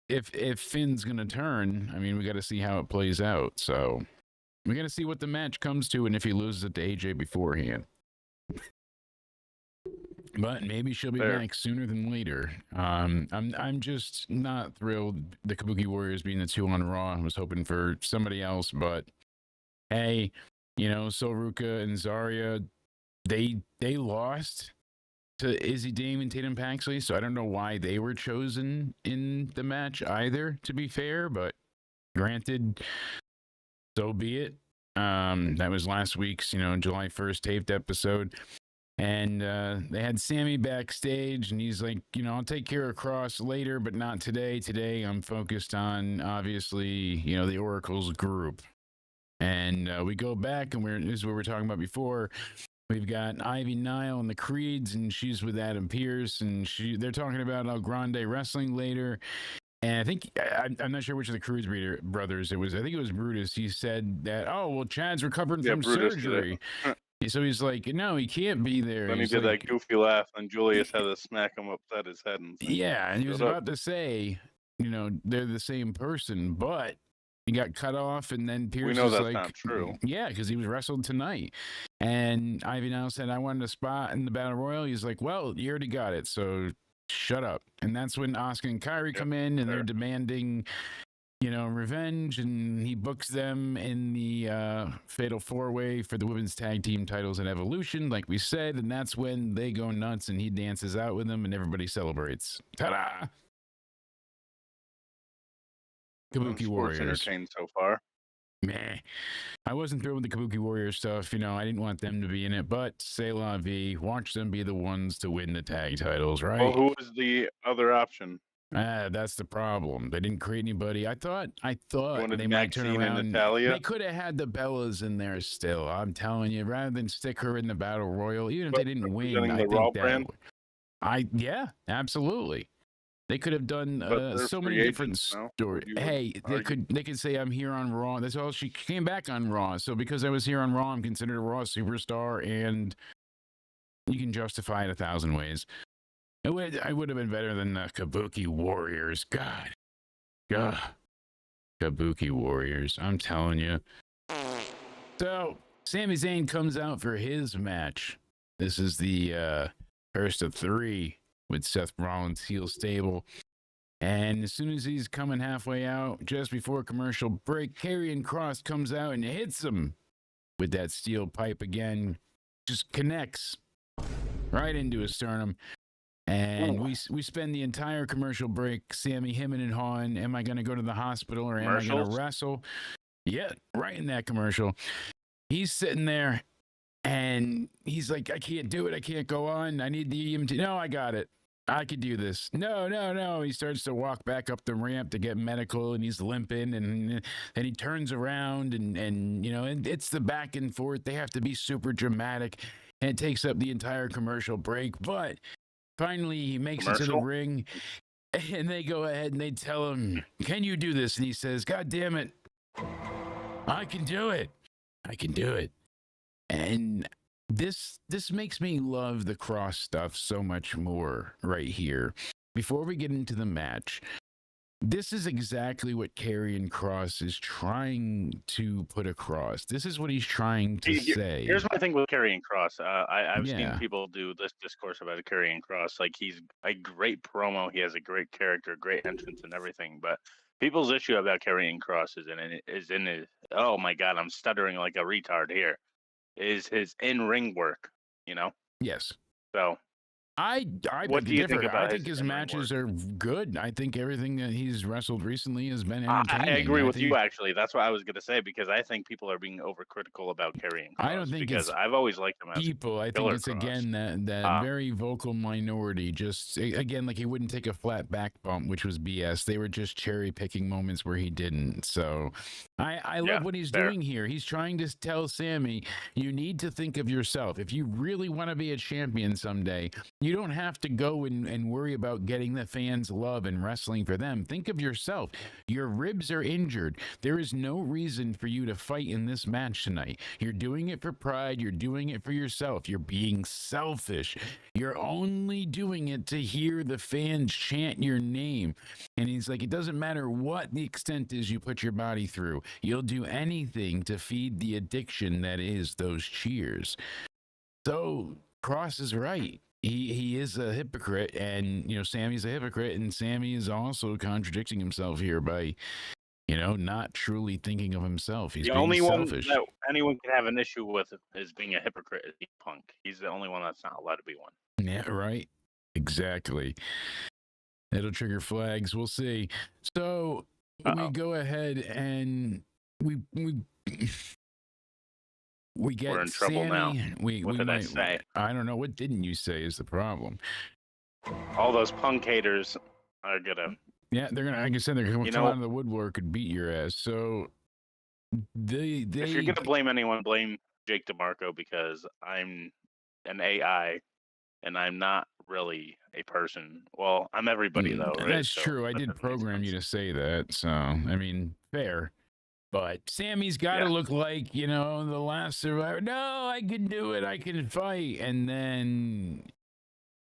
if Finn's gonna turn, I mean, we got to see how it plays out. So we got to see what the match comes to, and if he loses it to AJ beforehand. but maybe she'll be Fair. back sooner than later. I'm just not thrilled the Kabuki Warriors being the 2 on Raw. I was hoping for somebody else, but hey, Soruka and Zarya, they lost to Izzy Dame and Tatum Paxley, so I don't know why they were chosen in the match either, to be fair, but granted, so be it. That was last week's, July 1st taped episode. And they had Sammy backstage, and he's like, I'll take care of Cross later, but not today. Today, I'm focused on, obviously, the Oracle's group. And we go back, and this is what we were talking about before. We've got Ivy Nile and the Creeds, and she's with Adam Pearce, and they're talking about El Grande wrestling later. And I think, I'm not sure which of the Cruz brothers it was. I think it was Brutus. He said that, oh, well, Chad's recovering from Brutus surgery. So he's like, no, he can't be there. Then he He's did like, that goofy laugh, and Julius had to smack him upside his head. And say, yeah, and he was "Shut up." about to say, they're the same person, but he got cut off, and then Pierce We know was that's like, not true. yeah, because he was wrestled tonight. And Ivy now said, I wanted a spot in the Battle Royal. He's like, well, you already got it, so shut up. And that's when Asuka and Kyrie come in, and they're demanding, revenge, and he books them in the Fatal 4-Way for the women's tag team titles at Evolution, like we said, and that's when they go nuts, and he dances out with them, and everybody celebrates. Ta-da! Kabuki Warriors. Entertained so far. Meh. I wasn't thrilled with the Kabuki Warriors stuff. I didn't want them to be in it, but c'est la vie. Watch them be the ones to win the tag titles, right? Well, who was the other option? That's the problem. They didn't create anybody. I thought they might turn Maxine around. and Natalia? They could have had the Bellas in there still. I'm telling you, rather than stick her in the Battle Royal, even if they didn't win, I the think Raw that. brand? Yeah, absolutely. They could have done so many different stories. Hey, they could say I'm here on Raw. That's all. She came back on Raw. So because I was here on Raw, I'm considered a Raw superstar, and you can justify it 1,000 ways. I would have been better than the Kabuki Warriors. God. Kabuki Warriors. I'm telling you. So Sami Zayn comes out for his match. This is the first of 3 with Seth Rollins' heel stable. And as soon as he's coming halfway out, just before commercial break, Karrion Kross comes out and hits him with that steel pipe again. Just connects right into his sternum. And we spend the entire commercial break, Sammy, hemming and hawing. Am I going to go to the hospital or am I going to wrestle? Yeah, right in that commercial. He's sitting there and he's like, I can't do it. I can't go on. I need the EMT. No, I got it. I could do this. No. He starts to walk back up the ramp to get medical, and he's limping, and then he turns around, and and it's the back and forth. They have to be super dramatic, and it takes up the entire commercial break. But finally, he makes it to the ring, and they go ahead and they tell him, can you do this? And he says, God damn it, I can do it. I can do it. And this makes me love the Cross stuff so much more right here. Before we get into the match, this is exactly what Karrion Kross is trying to put across. This is what he's trying to say. Here's my thing with Karrion Kross. I've seen people do this discourse about Karrion Kross. Like, he's a great promo. He has a great character, great entrance, and everything. But people's issue about Karrion Kross is in his, oh my God, I'm stuttering like a retard here, is his in-ring work, Yes. So I what do you think about I think his matches are good. I think everything that he's wrestled recently has been entertaining. I agree with you, actually. That's what I was going to say, because I think people are being overcritical about Karrion Kross. I don't think because it's I've always liked him as people. I think it's, again, that very vocal minority. Just, again, like he wouldn't take a flat back bump, which was BS. They were just cherry-picking moments where he didn't. So I love what he's doing here. He's trying to tell Sammy, you need to think of yourself. If you really want to be a champion someday, you don't have to go and worry about getting the fans' love and wrestling for them. Think of yourself. Your ribs are injured. There is no reason for you to fight in this match tonight. You're doing it for pride. You're doing it for yourself. You're being selfish. You're only doing it to hear the fans chant your name. And he's like, it doesn't matter what the extent is you put your body through. You'll do anything to feed the addiction that is those cheers. So Kross is right. he is a hypocrite, and Sammy's a hypocrite, and Sammy is also contradicting himself here by not truly thinking of himself. He's The being only selfish. one that anyone can have an issue with is being a hypocrite is Punk. He's the only one that's not allowed to be one. Yeah, right. Exactly. It'll trigger flags. We'll see. So we go ahead and we get We're in trouble now. What did I say? I don't know. What didn't you say is the problem? All those Punk haters are gonna. Yeah, they're gonna. Like I said, they're gonna come out of the woodwork and beat your ass. So they. If you're gonna blame anyone, blame Jake DeMarco, because I'm an AI and I'm not really a person. Well, I'm everybody though. Right? That's true. I did program you to say that. So I mean, fair. But Sammy's got to look like, the last survivor. No, I can do it. I can fight. And then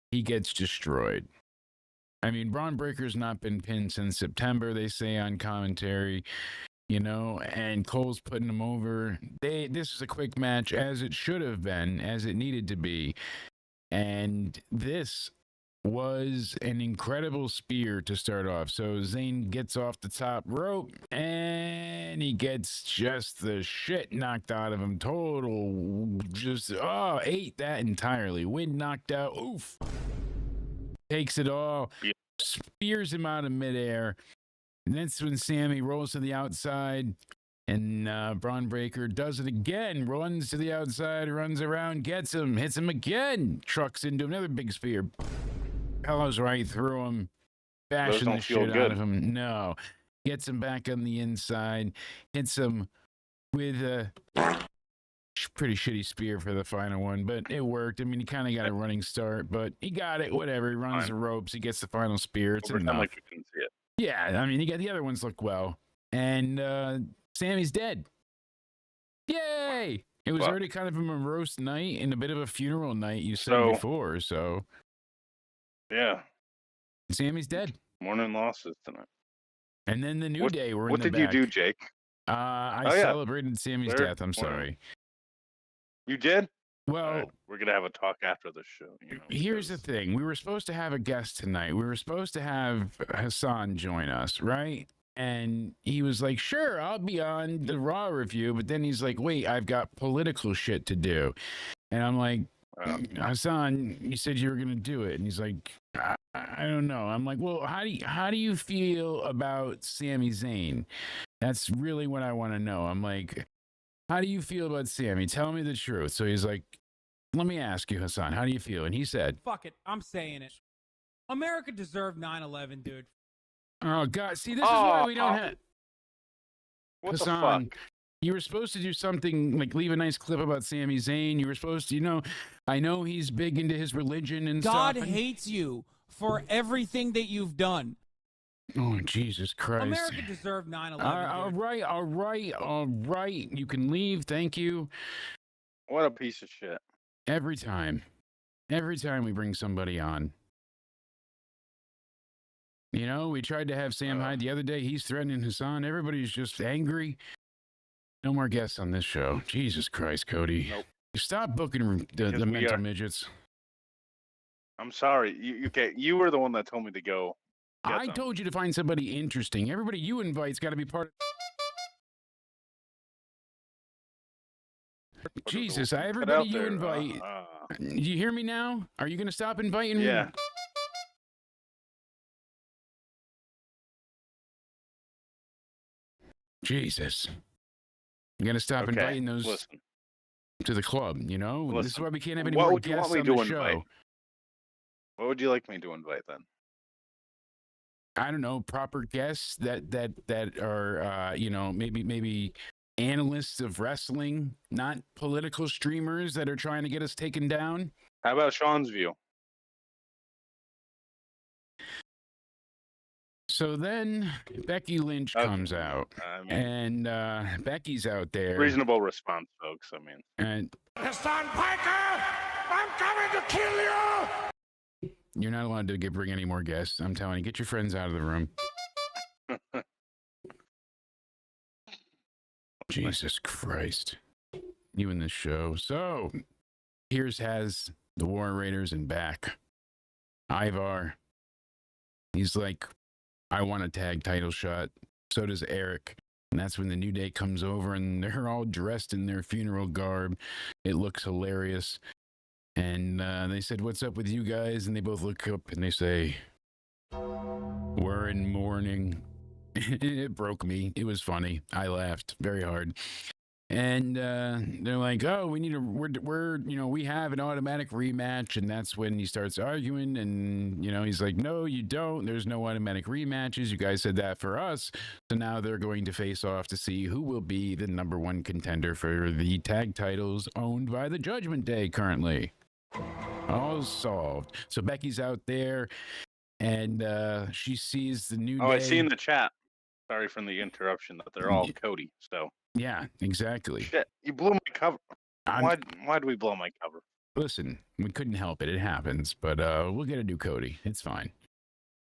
he gets destroyed. I mean, Braun Breaker's not been pinned since September, they say on commentary, and Cole's putting him over. This is a quick match, as it should have been, as it needed to be. And this was an incredible spear to start off. So Zayn gets off the top rope and he gets just the shit knocked out of him. Ate that entirely. Wind knocked out. Oof. Takes it all. Spears him out of midair. And that's when Sammy rolls to the outside. And Braun Breaker does it again. Runs to the outside, runs around, gets him, hits him again. Trucks into another big spear. Pillows right through him, bashing the shit out of him. No. Gets him back on the inside, hits him with a pretty shitty spear for the final one, but it worked. I mean, he kind of got a running start, but he got it. Whatever. He runs the ropes. He gets the final spear. It's enough. Like you can see it. Yeah, I mean, the other ones look well. And Sammy's dead. Yay! It was already kind of a morose night and a bit of a funeral night, you said before, so... Yeah. Sammy's dead. Mourning losses tonight. And then the New Day were in the back. What did you do, Jake? I celebrated Sammy's death. I'm sorry. You did? Well, we're going to have a talk after the show. Here's the thing. We were supposed to have a guest tonight. We were supposed to have Hassan join us, right? And he was like, sure, I'll be on the Raw review. But then he's like, wait, I've got political shit to do. And I'm like, Hassan, you said you were going to do it. And he's like, I don't know. I'm like, well, how do you feel about Sami Zayn? That's really what I want to know. I'm like, how do you feel about Sammy? Tell me the truth. So he's like, let me ask you, Hassan, how do you feel? And he said, fuck it. I'm saying it. America deserved 9/11, dude. Oh, God. See, this is why we don't have... What Hassan, the fuck? You were supposed to do something like leave a nice clip about Sami Zayn. You were supposed to, I know he's big into his religion and God stuff. God hates you for everything that you've done. Oh, Jesus Christ. America deserved 9/11. All right. You can leave. Thank you. What a piece of shit. Every time we bring somebody on. We tried to have Sam Hyde the other day. He's threatening Hassan. Everybody's just angry. No more guests on this show. Jesus Christ, Cody. Nope. Stop booking the mental midgets. I'm sorry. You were the one that told me to go. I told you to find somebody interesting. Everybody you invite's got to be part of... Jesus, everybody you invite... you hear me now? Are you going to stop inviting me? Yeah. Jesus. You got to stop inviting those to the club, This is why we can't have any more guests on the show. What would you like me to invite then? I don't know, proper guests that are maybe analysts of wrestling, not political streamers that are trying to get us taken down. How about Sean's view? So then Becky Lynch comes out, and Becky's out there. Reasonable response, folks. I mean, and Hassan Piker, I'm coming to kill you. You're not allowed to bring any more guests. I'm telling you, get your friends out of the room. Jesus Christ, you in this show. So here's the War Raiders and back. Ivar, he's like, I want a tag title shot. So does Eric. And that's when the New Day comes over and they're all dressed in their funeral garb. It looks hilarious. And they said, what's up with you guys? And they both look up and they say, we're in mourning. It broke me. It was funny. I laughed very hard. And they're like, oh, we have an automatic rematch. And that's when he starts arguing. And, he's like, no, you don't. There's no automatic rematches. You guys said that for us. So now they're going to face off to see who will be the #1 contender for the tag titles owned by the Judgment Day currently. All solved. So Becky's out there and she sees the New Day. Oh, I see in the chat. Sorry for the interruption that they're all Cody. So. Yeah, exactly. Shit, you blew my cover. Why'd we blow my cover? Listen, we couldn't help it. It happens, but we'll get a new Cody. It's fine.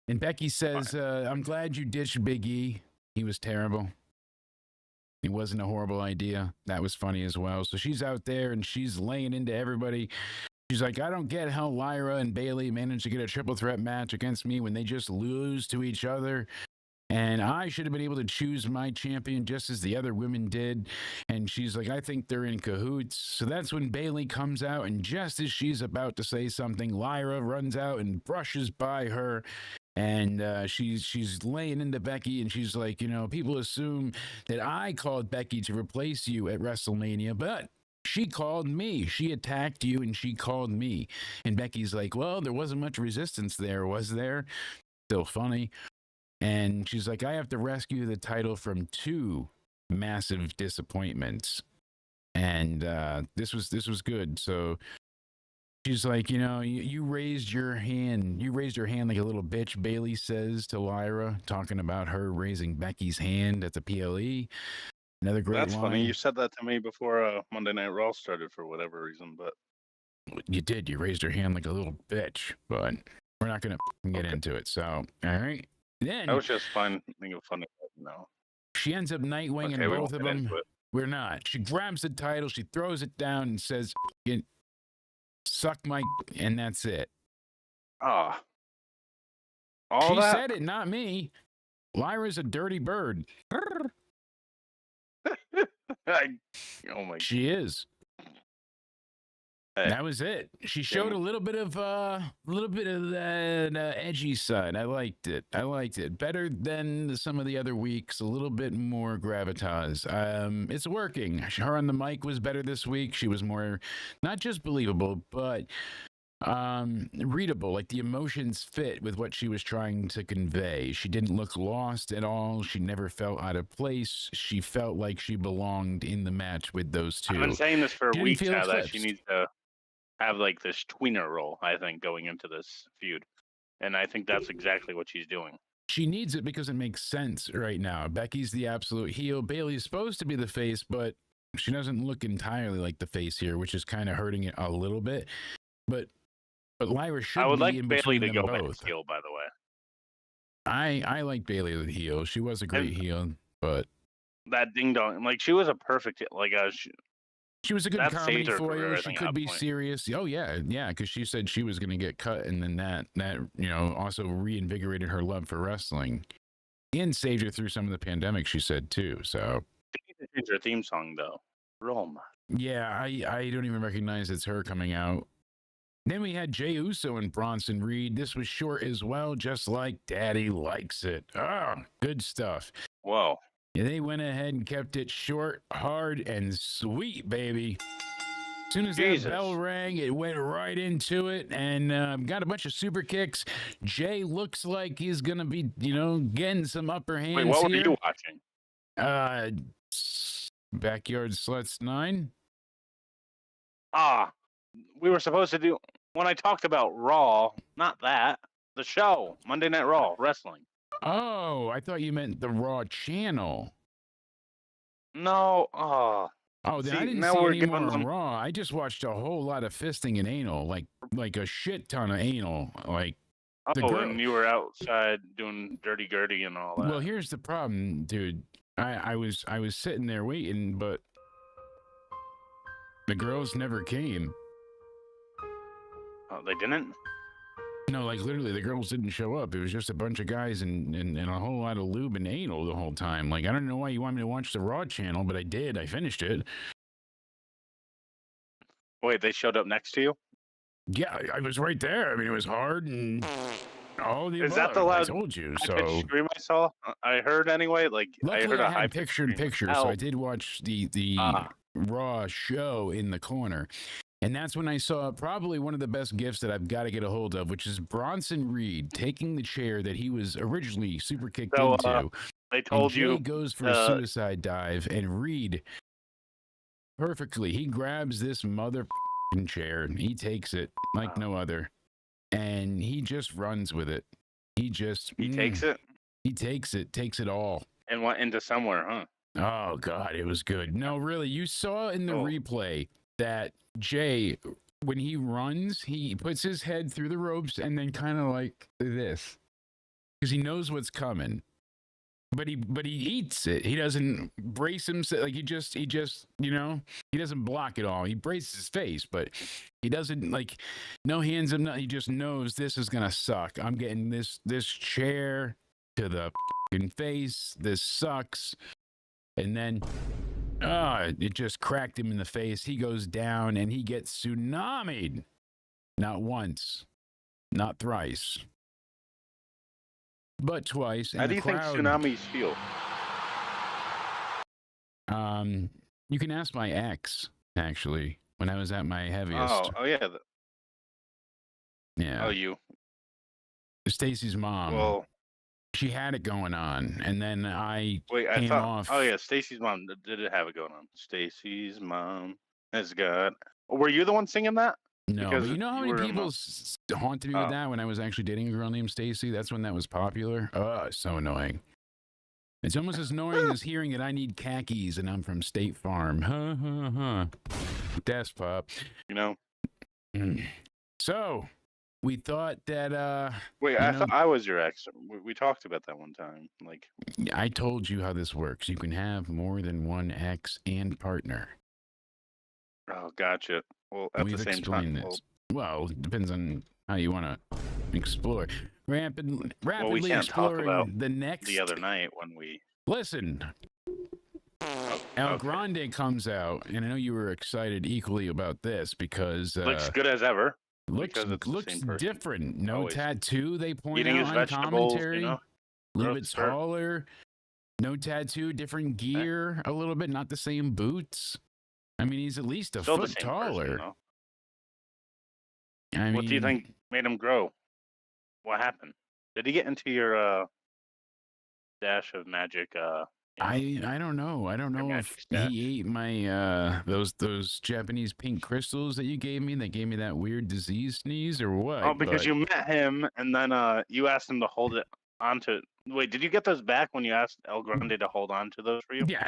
And Becky says, I'm glad you ditched Big E. He was terrible. It wasn't a horrible idea. That was funny as well. So she's out there and she's laying into everybody. She's like, I don't get how Lyra and Bayley managed to get a triple threat match against me when they just lose to each other. And I should have been able to choose my champion just as the other women did. And she's like, I think they're in cahoots. So that's when Bayley comes out. And just as she's about to say something, Lyra runs out and brushes by her. And she's laying into Becky. And she's like, people assume that I called Becky to replace you at WrestleMania. But she called me. She attacked you and she called me. And Becky's like, well, there wasn't much resistance there, was there? Still funny. And she's like, I have to rescue the title from 2 massive disappointments. And this was good. So she's like, you raised your hand. You raised your hand like a little bitch, Bayley says to Lyra, talking about her raising Becky's hand at the PLE. Another great That's line. funny. You said that to me before Monday Night Raw started for whatever reason, but you did. You raised your hand like a little bitch, but we're not going to get into it. So, all right. Then I was just thinking funny. No. She ends up Nightwing and both of them. We're not. She grabs the title, she throws it down and says, suck my, and that's it. Ah. She said it, not me. Lyra's a dirty bird. Oh my. She is. That was it. She showed a little bit of that edgy side. I liked it. Better than some of the other weeks. A little bit more gravitas. It's working. Her on the mic was better this week. She was more, not just believable, but readable. Like the emotions fit with what she was trying to convey. She didn't look lost at all. She never felt out of place. She felt like she belonged in the match with those two. I've been saying this for weeks now that she needs to have like this tweener role, I think, going into this feud. And I think that's exactly what she's doing. She needs it because it makes sense right now. Becky's the absolute heel. Bayley's supposed to be the face, but she doesn't look entirely like the face here, which is kind of hurting it a little bit. But Lyra should I would be like in Bayley between to them go both. back heel, by the way. I like Bayley the heel. She was a great heel, but that ding dong, like she was a perfect, like she was a good comedy foil. Career, she could be serious. Oh yeah, because she said she was going to get cut, and then that also reinvigorated her love for wrestling, and saved her through some of the pandemic. She said too. So she needs to change her theme song though. Roma. Yeah, I don't even recognize it's her coming out. Then we had Jey Uso and Bronson Reed. This was short as well, just like Daddy likes it. Oh, good stuff. Whoa. Yeah, they went ahead and kept it short, hard, and sweet, baby. As soon as that bell rang, it went right into it, and got a bunch of super kicks. Jay looks like he's going to be, getting some upper hands. Wait, what here. were you watching? Backyard Sluts 9. We were supposed to do, when I talked about Raw, not that, the show, Monday Night Raw, wrestling. Oh, I thought you meant the Raw channel. No, Oh, then see, I didn't now see we're any more giving on them- Raw. I just watched a whole lot of fisting and anal, like a shit ton of anal. Like the girl. And you were outside doing dirty Gertie and all that. Well, here's the problem, dude. I was sitting there waiting, but the girls never came. Oh, they didn't? No, like literally, the girls didn't show up. It was just a bunch of guys and a whole lot of lube and anal the whole time. Like, I don't know why you want me to watch the Raw channel, but I did. I finished it. Wait, they showed up next to you? Yeah, I was right there. I mean, it was hard and all the Is that the above. I loud told you. high-pitched So scream I saw? I heard anyway. Like I luckily, heard a I had high-pitched picture in scream. picture, so I did watch the Ah. Raw show in the corner. And that's when I saw probably one of the best gifts that I've got to get a hold of, which is Bronson Reed taking the chair that he was originally super kicked So, into. They told and Jay you goes for a suicide dive, and Reed perfectly, he grabs this motherfucking chair and he takes it like no other, and he just runs with it. He just takes it? He takes it all. And went into somewhere, huh? Oh God, it was good. No, really, you saw in the replay that Jay, when he runs, he puts his head through the ropes and then kind of like this, because he knows what's coming. But he eats it. He doesn't brace himself. Like he just he doesn't block it all. He braces his face, but he doesn't like no hands him. He just knows this is gonna suck. I'm getting this chair to the fucking face. This sucks. And then it just cracked him in the face. He goes down and he gets tsunamied. Not once, not thrice, but twice. And How do you think tsunamis feel? You can ask my ex, actually, when I was at my heaviest. Oh yeah. Yeah. Oh, you. Stacy's mom. Well, she had it going on, and then I I thought, off. Oh yeah, Stacy's mom did it have it going on. Stacy's mom has got. Were you the one singing that? No, because but you know how many people haunted me with Oh. that when I was actually dating a girl named Stacy? That's when that was popular. Oh, it's so annoying. It's almost as annoying as hearing that I need khakis and I'm from State Farm. Desk pop. You know. So we thought that Wait, I thought I was your ex. We talked about that one time. Like I told you how this works. You can have more than one ex and partner. Oh, gotcha. Well, at We've the same explained time, this. Well, it depends on how you want to explore. Rapidly we can't talk exploring about the next. the other night when we Listen. El Grande comes out, and I know you were excited equally about this because looks good as ever. Looks because it's the same person. different. No Always. tattoo. They point Eating out his on vegetables, commentary. you know. A little Growth bit spurt. taller. No tattoo. Different gear. A little bit. Not the same boots. I mean, he's at least a Still the foot same taller. person, though. I mean, What do you think made him grow? What happened? Did he get into your dash of magic? I don't know. I don't know if magic stash? he ate my those Japanese pink crystals that you gave me. That gave me that weird disease sneeze or what? Oh, because but- you met him and then you asked him to hold it onto. Wait, did you get those back when you asked El Grande to hold on to those for you? Yeah.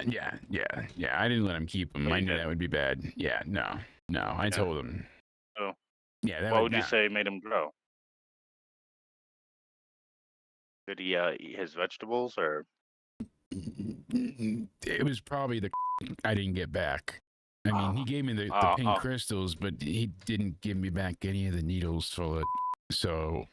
I didn't let him keep them. Oh, you I knew did? that would be bad. Yeah, no. I told him. Oh. Yeah, that What would you not- say made him grow? Did he eat his vegetables or? It was probably the I didn't get back. I mean, he gave me the pink crystals, but he didn't give me back any of the needles full of. So.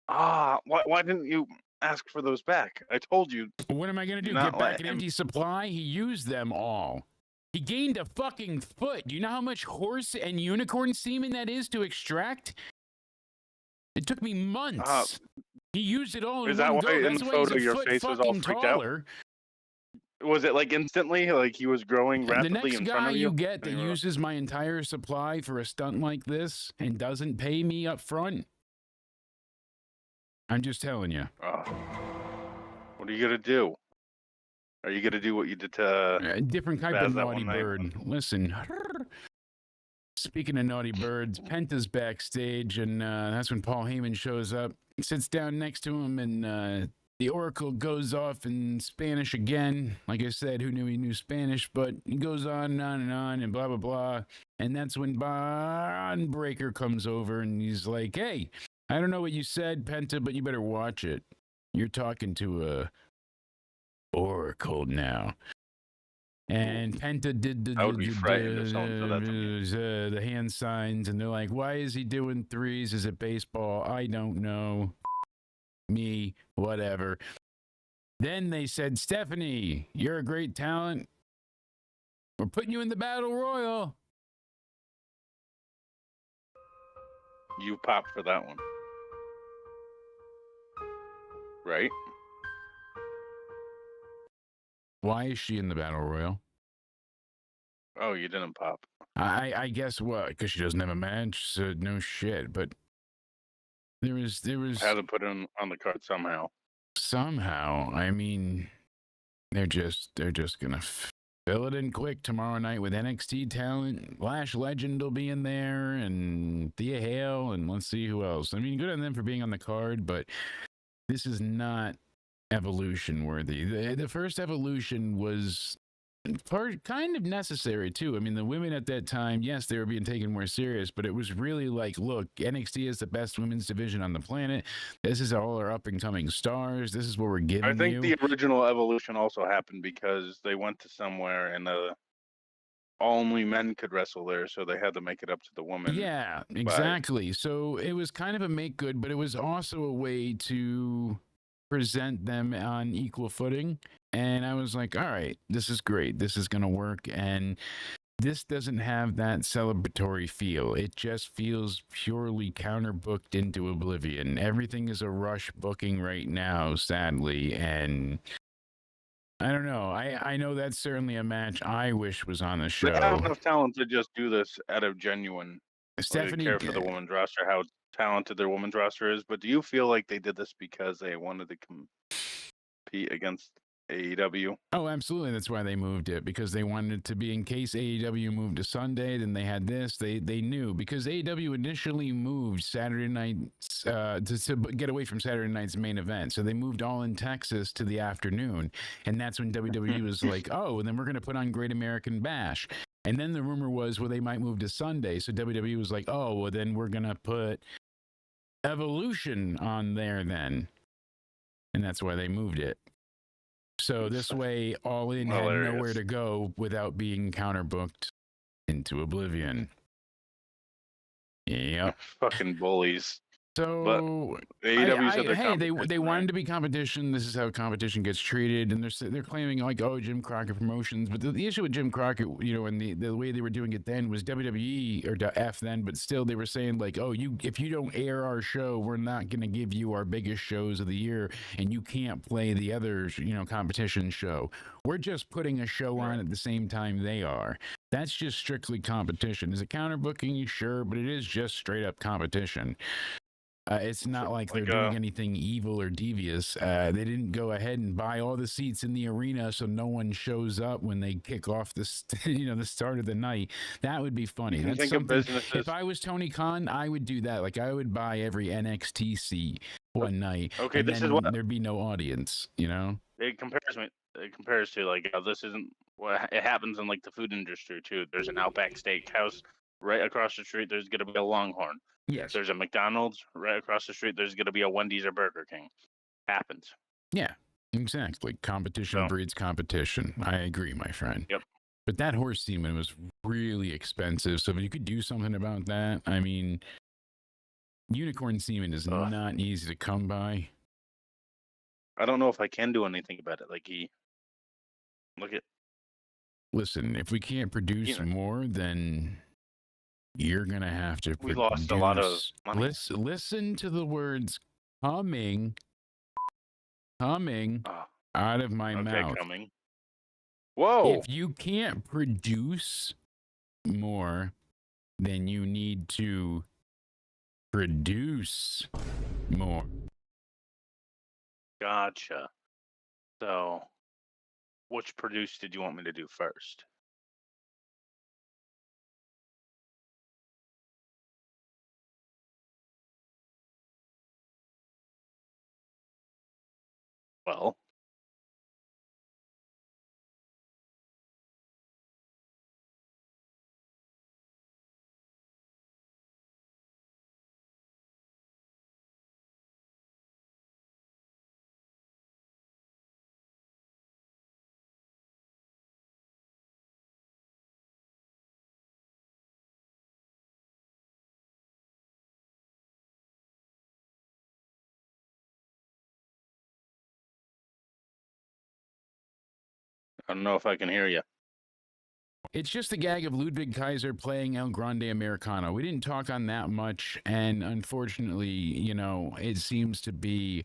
Why didn't you ask for those back? I told you. What am I gonna do? not Get back let an him- empty supply? He used them all. He gained a fucking foot. Do you know how much horse and unicorn semen that is to extract? It took me months. He used it all in Is that one why go. in That's the why he's photo a your foot face was all fucking freaked out? taller. Was it like instantly? Like he was growing The rapidly next in front guy of you get that And you were- uses my entire supply for a stunt like this and doesn't pay me up front, I'm just telling you. What are you gonna do? Are you gonna do what you did to? A different type Spaz of that naughty one night? bird. Listen. Speaking of naughty birds, Penta's backstage, and that's when Paul Heyman shows up. He sits down next to him, and the Oracle goes off in Spanish again. Like I said, who knew he knew Spanish? But he goes on and on and on, and blah, blah, blah. And that's when Bond Breaker comes over, and he's like, hey, I don't know what you said, Penta, but you better watch it. You're talking to a Oracle now. And Penta did I would be frightened if someone said that to me. the hand signs, and they're like, "Why is he doing threes? Is it baseball? I don't know. Me, whatever." Then they said, "Stephanie, you're a great talent. We're putting you in the battle royal." You popped for that one, right? Why is she in the battle royal? Oh, you didn't pop. I guess what? Because she doesn't have a match. So no shit. But there was Had to put it on the card somehow. somehow. I mean, they're just gonna fill it in quick tomorrow night with NXT talent. Lash Legend will be in there, and Thea Hale, and let's see who else. I mean, good on them for being on the card, but this is not Evolution worthy. The first Evolution was kind of necessary too. I mean, the women at that time, yes, they were being taken more serious, but it was really like, look, NXT is the best women's division on the planet. This is all our up and coming stars. This is what we're giving I think you. the original Evolution also happened because they went to somewhere and only men could wrestle there, so they had to make it up to the women. Yeah, exactly. So it was kind of a make good, but it was also a way to present them on equal footing. And I was like, all right, this is great. This is going to work. And this doesn't have that celebratory feel. It just feels purely counterbooked into oblivion. Everything is a rush booking right now, sadly. And I don't know. I know that's certainly a match I wish was on the show. They have enough talent to just do this out of genuine Stephanie, care for the women's roster, how talented their women's roster is. But do you feel like they did this because they wanted to compete against AEW? Oh, absolutely. That's why they moved it, because they wanted it to be, in case AEW moved to Sunday, then they had this. They knew, because AEW initially moved Saturday nights to get away from Saturday night's main event. So they moved All in Texas to the afternoon. And that's when WWE was like, oh, and then we're going to put on Great American Bash. And then the rumor was, well, they might move to Sunday. So WWE was like, oh, well, then we're going to put Evolution on there then. And that's why they moved it. So this way, All In had nowhere to go without being counterbooked into oblivion. Yep. Fucking bullies. So AEW said they wanted to be competition. This is how competition gets treated, and they're claiming like, oh, Jim Crockett Promotions. But the issue with Jim Crockett, and the way they were doing it then was WWE or F then, but still they were saying like, oh, if you don't air our show, we're not going to give you our biggest shows of the year, and you can't play the other competition show. We're just putting a show on at the same time they are. That's just strictly competition. Is it counterbooking? Sure, but it is just straight up competition. It's not like they're doing anything evil or devious. They didn't go ahead and buy all the seats in the arena so no one shows up when they kick off the start of the night. That would be funny. That's something. If I was Tony Khan, I would do that. Like I would buy every NXT seat one night. Okay, and this then is what there'd be no audience. It compares to like this isn't what it happens in like the food industry too. There's an Outback Steakhouse right across the street. There's gonna be a Longhorn. Yes. There's a McDonald's right across the street. There's gonna be a Wendy's or Burger King. Happens. Yeah, exactly. Competition breeds competition. I agree, my friend. Yep. But that horse semen was really expensive. So if you could do something about that, I mean, unicorn semen is not easy to come by. I don't know if I can do anything about it. Like Listen, if we can't produce more, then you're gonna have to. We lost a lot of money. Listen to the words coming out of my mouth. Coming. Whoa! If you can't produce more, then you need to produce more. Gotcha. So, which produce did you want me to do first? Well, I don't know if I can hear you. It's just a gag of Ludwig Kaiser playing El Grande Americano. We didn't talk on that much, and unfortunately, it seems to be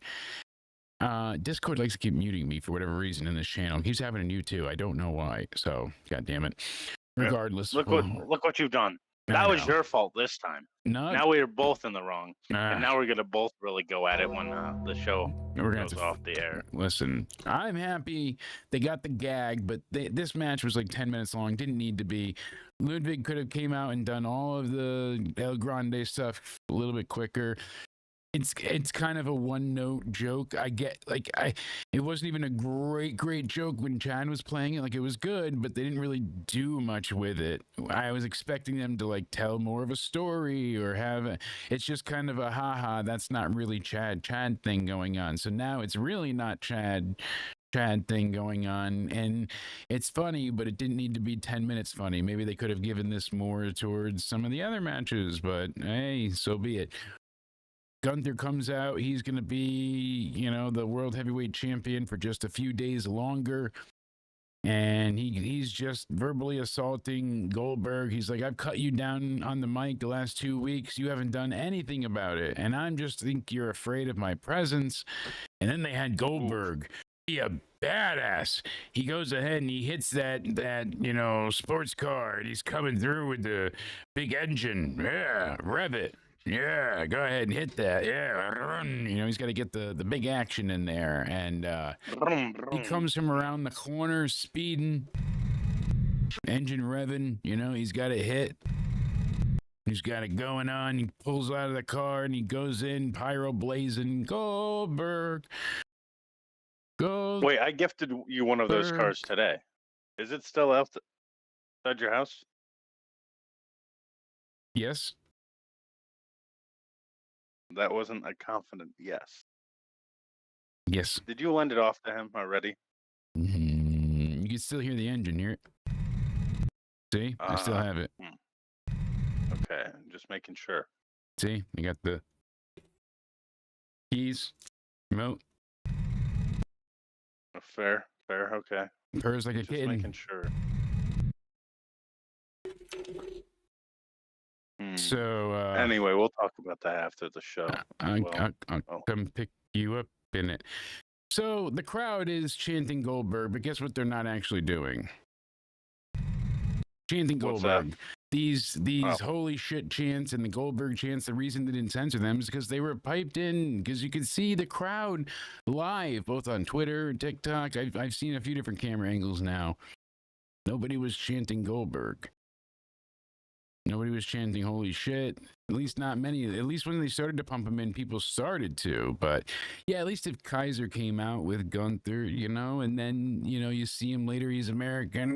Discord likes to keep muting me for whatever reason in this channel. It keeps happening to you too. I don't know why. So, god damn it. Regardless, Look what you've done. I That was know. your fault this time. No, Now we are both in the wrong, Ah. and now we're gonna both really go at it when the show we're gonna goes have to off the air. Listen, I'm happy they got the gag, but this match was like 10 minutes long. Didn't need to be. Ludwig could have came out and done all of the El Grande stuff a little bit quicker. It's kind of a one-note joke. I get it wasn't even a great joke when Chad was playing it. Like, it was good, but they didn't really do much with it. I was expecting them to like tell more of a story or it's just kind of a haha, that's not really Chad thing going on. So now it's really not Chad thing going on, and it's funny, but it didn't need to be 10 minutes funny. Maybe they could have given this more towards some of the other matches, but hey, so be it. Gunther comes out. He's going to be, the world heavyweight champion for just a few days longer. And he's just verbally assaulting Goldberg. He's like, I've cut you down on the mic the last 2 weeks. You haven't done anything about it. And I just think you're afraid of my presence. And then they had Goldberg be a badass. He goes ahead and he hits that sports car. And he's coming through with the big engine. Yeah, rev it. Yeah, go ahead and hit that. Yeah, run. He's got to get the big action in there. And he comes from around the corner, speeding, engine revving. He's got it hit. He's got it going on. He pulls out of the car and he goes in, pyro blazing. Goldberg. Wait, I gifted you one of those cars today. Is it still outside your house? Yes. That wasn't a confident yes. Yes. Did you lend it off to him already? You can still hear the engine, hear it. See? I still have it. Okay, just making sure. See? You got the keys, remote. Fair, okay. Purrs like a Just kid. making sure. So anyway, we'll talk about that after the show. I'll come pick you up in it. So the crowd is chanting Goldberg, but guess what they're not actually doing? Chanting Goldberg. These holy shit chants and the Goldberg chants, the reason they didn't censor them is because they were piped in, because you could see the crowd live, both on Twitter and TikTok. I've seen a few different camera angles now. Nobody was chanting Goldberg. Nobody was chanting holy shit. At least not many. At least when they started to pump him in, people started to. But yeah, at least if Kaiser came out with Gunther, and then, you see him later, he's Americano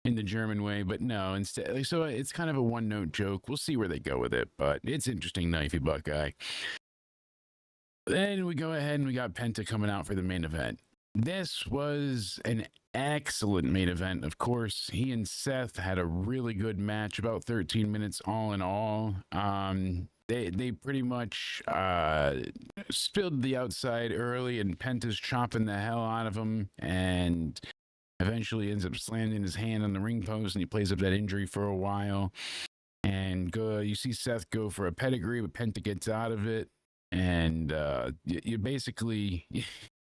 in the German way. But no, instead, so it's kind of a one-note joke. We'll see where they go with it. But it's interesting, Knifey Buckeye. Then we go ahead and we got Penta coming out for the main event. This was an excellent main event. Of course, he and Seth had a really good match, about 13 minutes all in all. They pretty much spilled the outside early, and Penta's chopping the hell out of him, and eventually ends up slamming his hand on the ring post, and he plays up that injury for a while. And you see Seth go for a pedigree, but Penta gets out of it, and you basically...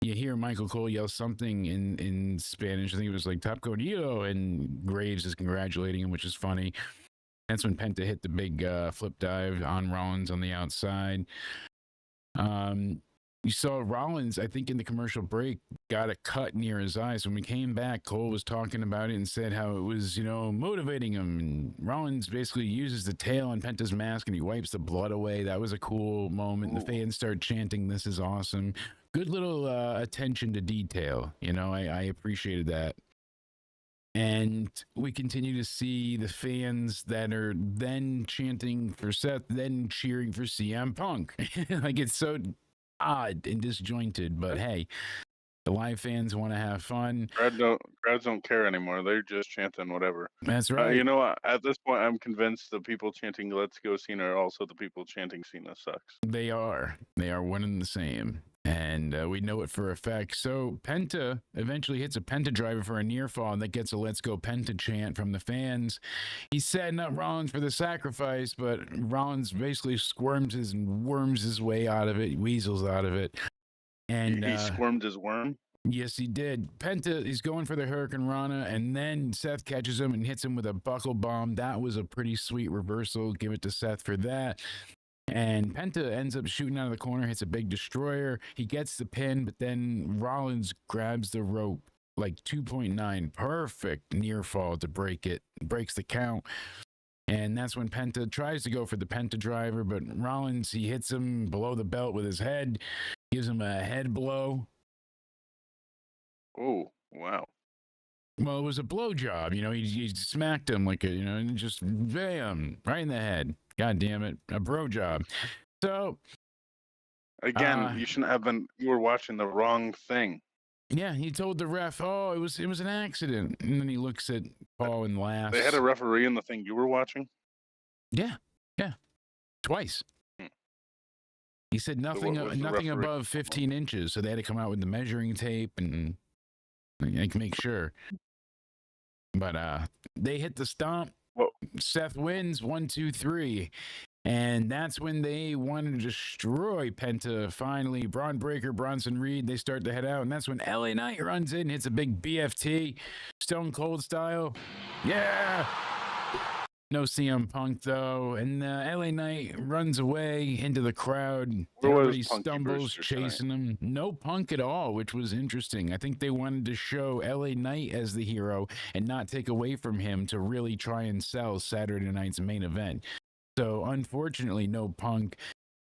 You hear Michael Cole yell something in Spanish. I think it was like "Top Codillo," and Graves is congratulating him, which is funny. That's when Penta hit the big flip dive on Rollins on the outside. You saw Rollins, I think in the commercial break, got a cut near his eye. So when we came back, Cole was talking about it and said how it was, motivating him. And Rollins basically uses the tail on Penta's mask and he wipes the blood away. That was a cool moment. The fans start chanting, "This is awesome." Good little attention to detail. I appreciated that. And we continue to see the fans that are then chanting for Seth, then cheering for CM Punk. Like, it's so odd and disjointed, but hey, the live fans want to have fun. Crowds don't care anymore. They're just chanting whatever. That's right. At this point, I'm convinced the people chanting "Let's go Cena" are also the people chanting "Cena sucks." They are one and the same. And we know it for a fact. So Penta eventually hits a Penta driver for a near fall, and that gets a "Let's go Penta" chant from the fans. He's setting up Rollins for the sacrifice, but Rollins basically squirms and worms his way out of it, weasels out of it. And He squirmed his worm. yes, he did. Penta is going for the Hurricane Rana, and then Seth catches him and hits him with a buckle bomb. That was a pretty sweet reversal. Give it to Seth for that. And Penta ends up shooting out of the corner, hits a big destroyer. He gets the pin, but then Rollins grabs the rope, like 2.9. Perfect near fall to break it. Breaks the count. And that's when Penta tries to go for the Penta driver, but Rollins, he hits him below the belt with his head, gives him a head blow. Oh, wow. Well, it was a blowjob. You know, he smacked him like a, you know, and just bam, right in the head. God damn it. A bro job. So, Again, you shouldn't have been. You were watching the wrong thing. yeah, he told the ref, "Oh, it was an accident." And then he looks at Paul and laughs. They had a referee in the thing you were watching? Yeah. Twice. Hmm. He said what was the nothing referee? above 15 inches. So they had to come out with the measuring tape and like, make sure. But they hit the stomp. Whoa. Seth wins 1, 2, 3. And that's when they want to destroy Penta. Finally, Braun Breaker, Bronson Reed, they start to head out. And that's when LA Knight runs in, hits a big BFT, Stone Cold style. Yeah. No CM Punk, though. And LA Knight runs away into the crowd. Where was Everybody Punky stumbles, Brewster tonight? chasing him. No Punk at all, which was interesting. I think they wanted to show LA Knight as the hero and not take away from him to really try and sell Saturday night's main event. So, unfortunately, no Punk.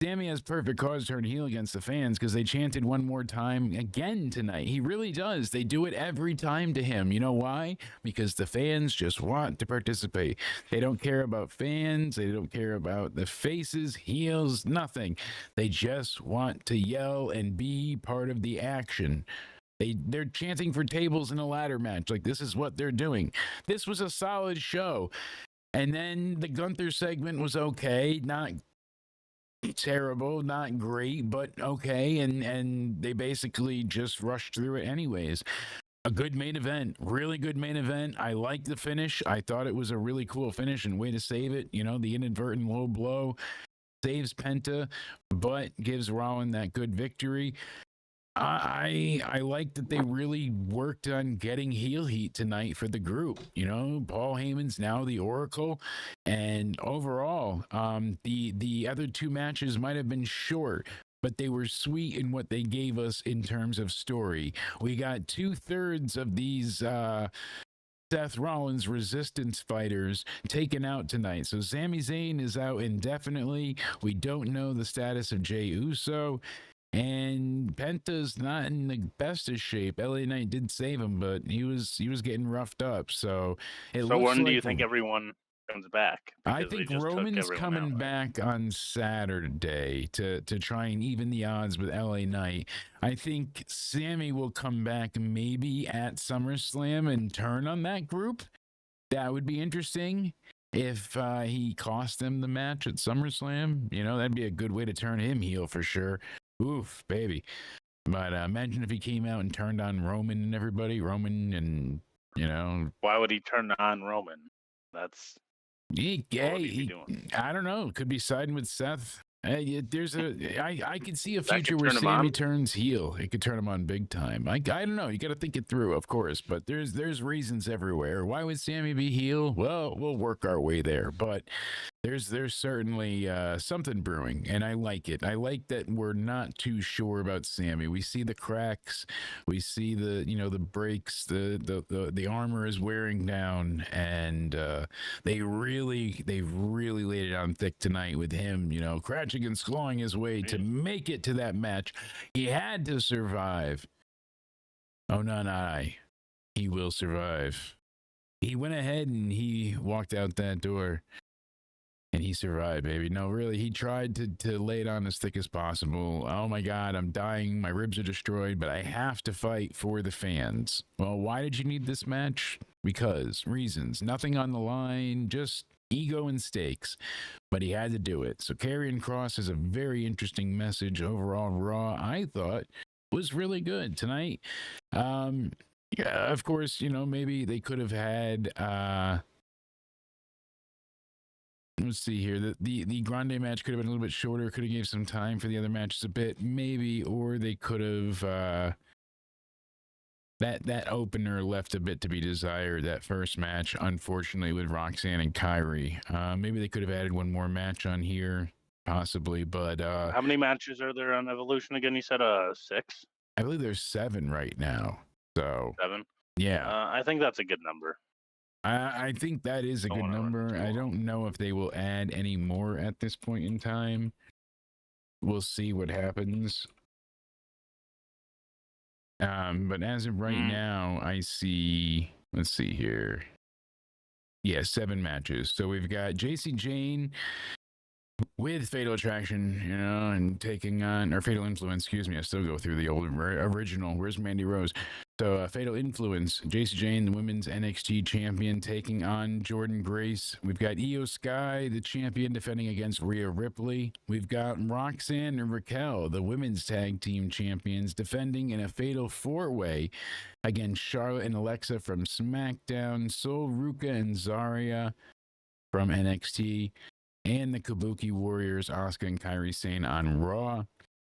Sammy has perfect cause to turn heel against the fans because they chanted one more time again tonight. He really does. They do it every time to him. You know why? Because the fans just want to participate. They don't care about fans. They don't care about the faces, heels, nothing. They just want to yell and be part of the action. They're chanting for tables in a ladder match. Like, this is what they're doing. This was a solid show. And then the Gunther segment was okay, not terrible, not great, but okay. And they basically just rushed through it anyways. A good main event, really good main event. I liked the finish. I thought it was a really cool finish and way to save it. You know, the inadvertent low blow saves Penta, but gives Rollins that good victory. I like that they really worked on getting heel heat tonight for the group. You know, Paul Heyman's now the Oracle, and overall, the other two matches might have been short, but they were sweet in what they gave us in terms of story. We got 2/3 of these Seth Rollins resistance fighters taken out tonight. So Sami Zayn is out indefinitely. We don't know the status of Jey Uso. And Penta's not in the best of shape. LA Knight did save him, but he was getting roughed up. So So when do you think everyone comes back? I Because they think just took Roman's everyone coming out, right? back on Saturday to try and even the odds with LA Knight. I think Sammy will come back maybe at SummerSlam and turn on that group. That would be interesting. If he cost them the match at SummerSlam, you know, that'd be a good way to turn him heel for sure. Oof, baby. But imagine if he came out and turned on Roman and everybody. Roman and, you know. Why would he turn on Roman? That's what would he be doing? I don't know. Could be siding with Seth. I could see a That future could where turn him Sammy on? turns heel. It could turn him on big time. I don't know. You got to think it through, of course. But there's reasons everywhere. Why would Sammy be heel? Well, we'll work our way there. But there's certainly something brewing, and I like it. I like that we're not too sure about Sammy. We see the cracks, we see the breaks, the armor is wearing down, and they've really laid it on thick tonight with him, crouching and clawing his way to make it to that match. He had to survive. Oh, not I. He will survive. He went ahead and he walked out that door. And he survived, baby. No, really, he tried to lay it on as thick as possible. Oh my God, I'm dying. My ribs are destroyed, but I have to fight for the fans. Well, why did you need this match? Because reasons. Nothing on the line. Just ego and stakes, but he had to do it. So Karrion Kross is a very interesting message overall. Raw, I thought, was really good tonight. Yeah, of course, maybe they could have had let's see here. The Grande match could have been a little bit shorter, could have gave some time for the other matches a bit, maybe, or they could have that opener left a bit to be desired. That first match, unfortunately, with Roxanne and Kyrie. Maybe they could have added one more match on here, possibly, but How many matches are there on Evolution again? You said 6? I believe there's 7 right now. So 7? yeah. I think that's a good number. I think that is a good number. I don't know if they will add any more at this point in time. We'll see what happens. But as of right now, I see, let's see here. Yeah, 7 matches. So we've got JC Jane with Fatal Attraction, and taking on, or Fatal Influence, excuse me. I still go through the old original. Where's Mandy Rose? So Fatal Influence, JC Jane, the women's NXT champion, taking on Jordynne Grace. We've got Io Sky, the champion, defending against Rhea Ripley. We've got Roxanne and Raquel, the women's tag team champions, defending in a fatal 4-way against Charlotte and Alexa from SmackDown, Sol, Ruka, and Zarya from NXT, and the Kabuki Warriors, Asuka and Kairi Sane on Raw.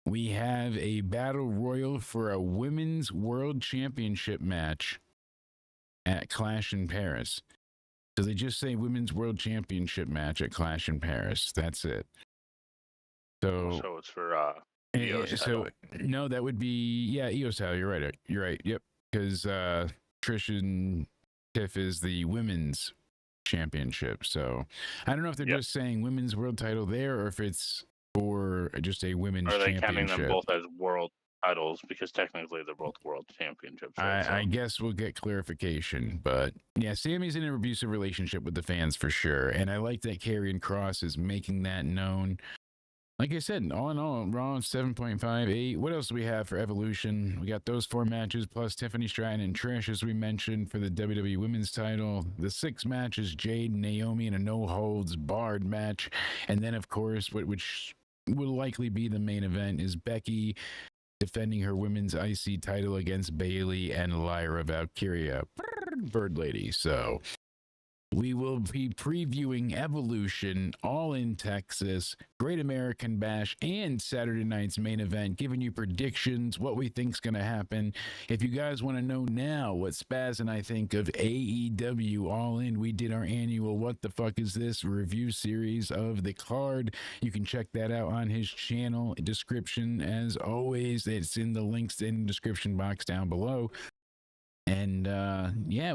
We have a battle royal for a women's world championship match at Clash in Paris. So they just say women's world championship match at Clash in Paris. That's it. So it's for Io's title. No, that would be Io's title. You're right. You're right. Yep. Because Trish and Tiff is the women's championship. So I don't know if they're just saying women's world title there, or if it's for just a women's championship. Are they counting them both as world titles? Because technically they're both world championships. Right? I guess we'll get clarification. But yeah, Sammy's in an abusive relationship with the fans for sure. And I like that Karrion Kross is making that known. Like I said, all in all, Raw 7.58. What else do we have for Evolution? We got those 4 matches, plus Tiffany Stratton and Trish, as we mentioned, for the WWE Women's title. The 6 matches, Jade and Naomi in a no-holds-barred match. And then, of course, which will likely be the main event, is Becky defending her women's IC title against Bayley and Lyra Valkyria. Bird Lady. So we will be previewing Evolution, All in Texas, Great American Bash, and Saturday night's main event, giving you predictions, what we think's going to happen. If you guys want to know now what Spaz and I think of AEW All In, we did our annual What the Fuck Is This review series of the card. You can check that out on his channel description. As always, it's in the links in the description box down below. And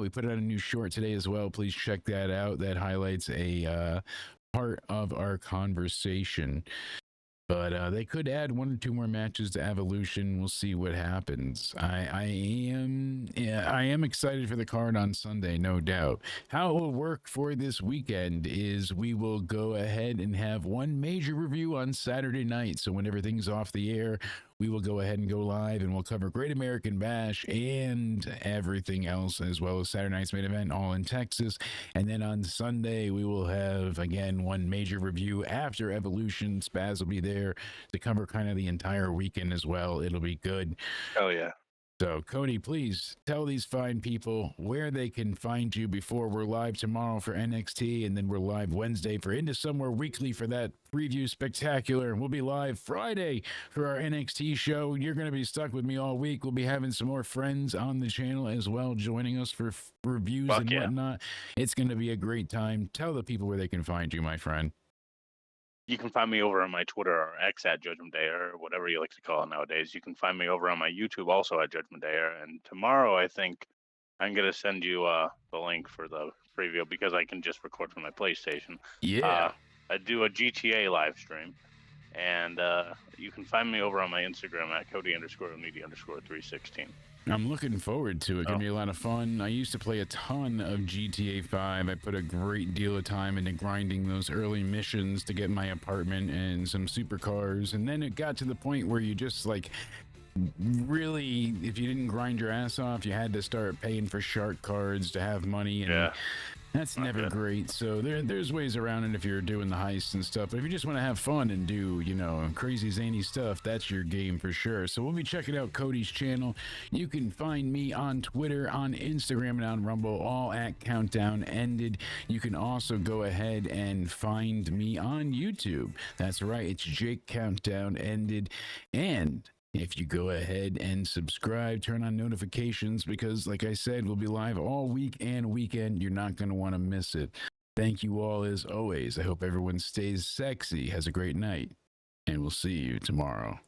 we put out a new short today as well. Please check that out. That highlights a part of our conversation. But they could add 1 or 2 more matches to Evolution. We'll see what happens. I am excited for the card on Sunday, no doubt. How it will work for this weekend is we will go ahead and have 1 major review on Saturday night. So when everything's off the air, we will go ahead and go live, and we'll cover Great American Bash and everything else, as well as Saturday night's main event, All in Texas. And then on Sunday, we will have, again, 1 major review after Evolution. Spaz will be there to cover kind of the entire weekend as well. It'll be good. Oh, yeah. So, Cody, please tell these fine people where they can find you before we're live tomorrow for NXT, and then we're live Wednesday for Into Somewhere Weekly for that preview spectacular. And we'll be live Friday for our NXT show. You're going to be stuck with me all week. We'll be having some more friends on the channel as well, joining us for reviews and whatnot. It's going to be a great time. Tell the people where they can find you, my friend. You can find me over on my Twitter or X at Judgment Day, or whatever you like to call it nowadays. You can find me over on my YouTube also at Judgment Day. And tomorrow, I think I'm going to send you the link for the preview, because I can just record from my PlayStation. Yeah. I do a GTA live stream. And you can find me over on my Instagram at Cody_Media_316. I'm looking forward to it. It's going to be a lot of fun. I used to play a ton of GTA 5. I put a great deal of time into grinding those early missions to get my apartment and some supercars. And then it got to the point where you just really, if you didn't grind your ass off, you had to start paying for shark cards to have money. And That's Not never good. great. So there's ways around it if you're doing the heists and stuff. But if you just want to have fun and do, you know, crazy zany stuff, that's your game for sure. So we'll be checking out Cody's channel. You can find me on Twitter, on Instagram, and on Rumble, all at Countdown Ended. You can also go ahead and find me on YouTube. That's right, it's Jake Countdown Ended. And if you go ahead and subscribe, turn on notifications, because like I said, we'll be live all week and weekend. You're not going to want to miss it. Thank you all as always. I hope everyone stays sexy, has a great night, and we'll see you tomorrow.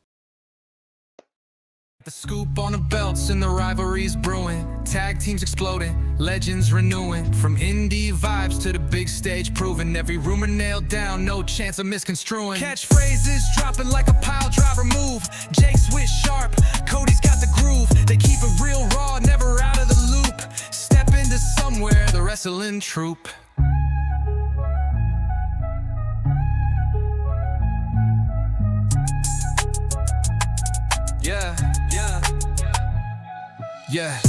The scoop on the belts and the rivalries brewing. Tag teams exploding, legends renewing. From indie vibes to the big stage proving. Every rumor nailed down, no chance of misconstruing. Catchphrases dropping like a pile driver move. Jake switch sharp, Cody's got the groove. They keep it real raw, never out of the loop. Step into somewhere, the wrestling troupe. Yeah.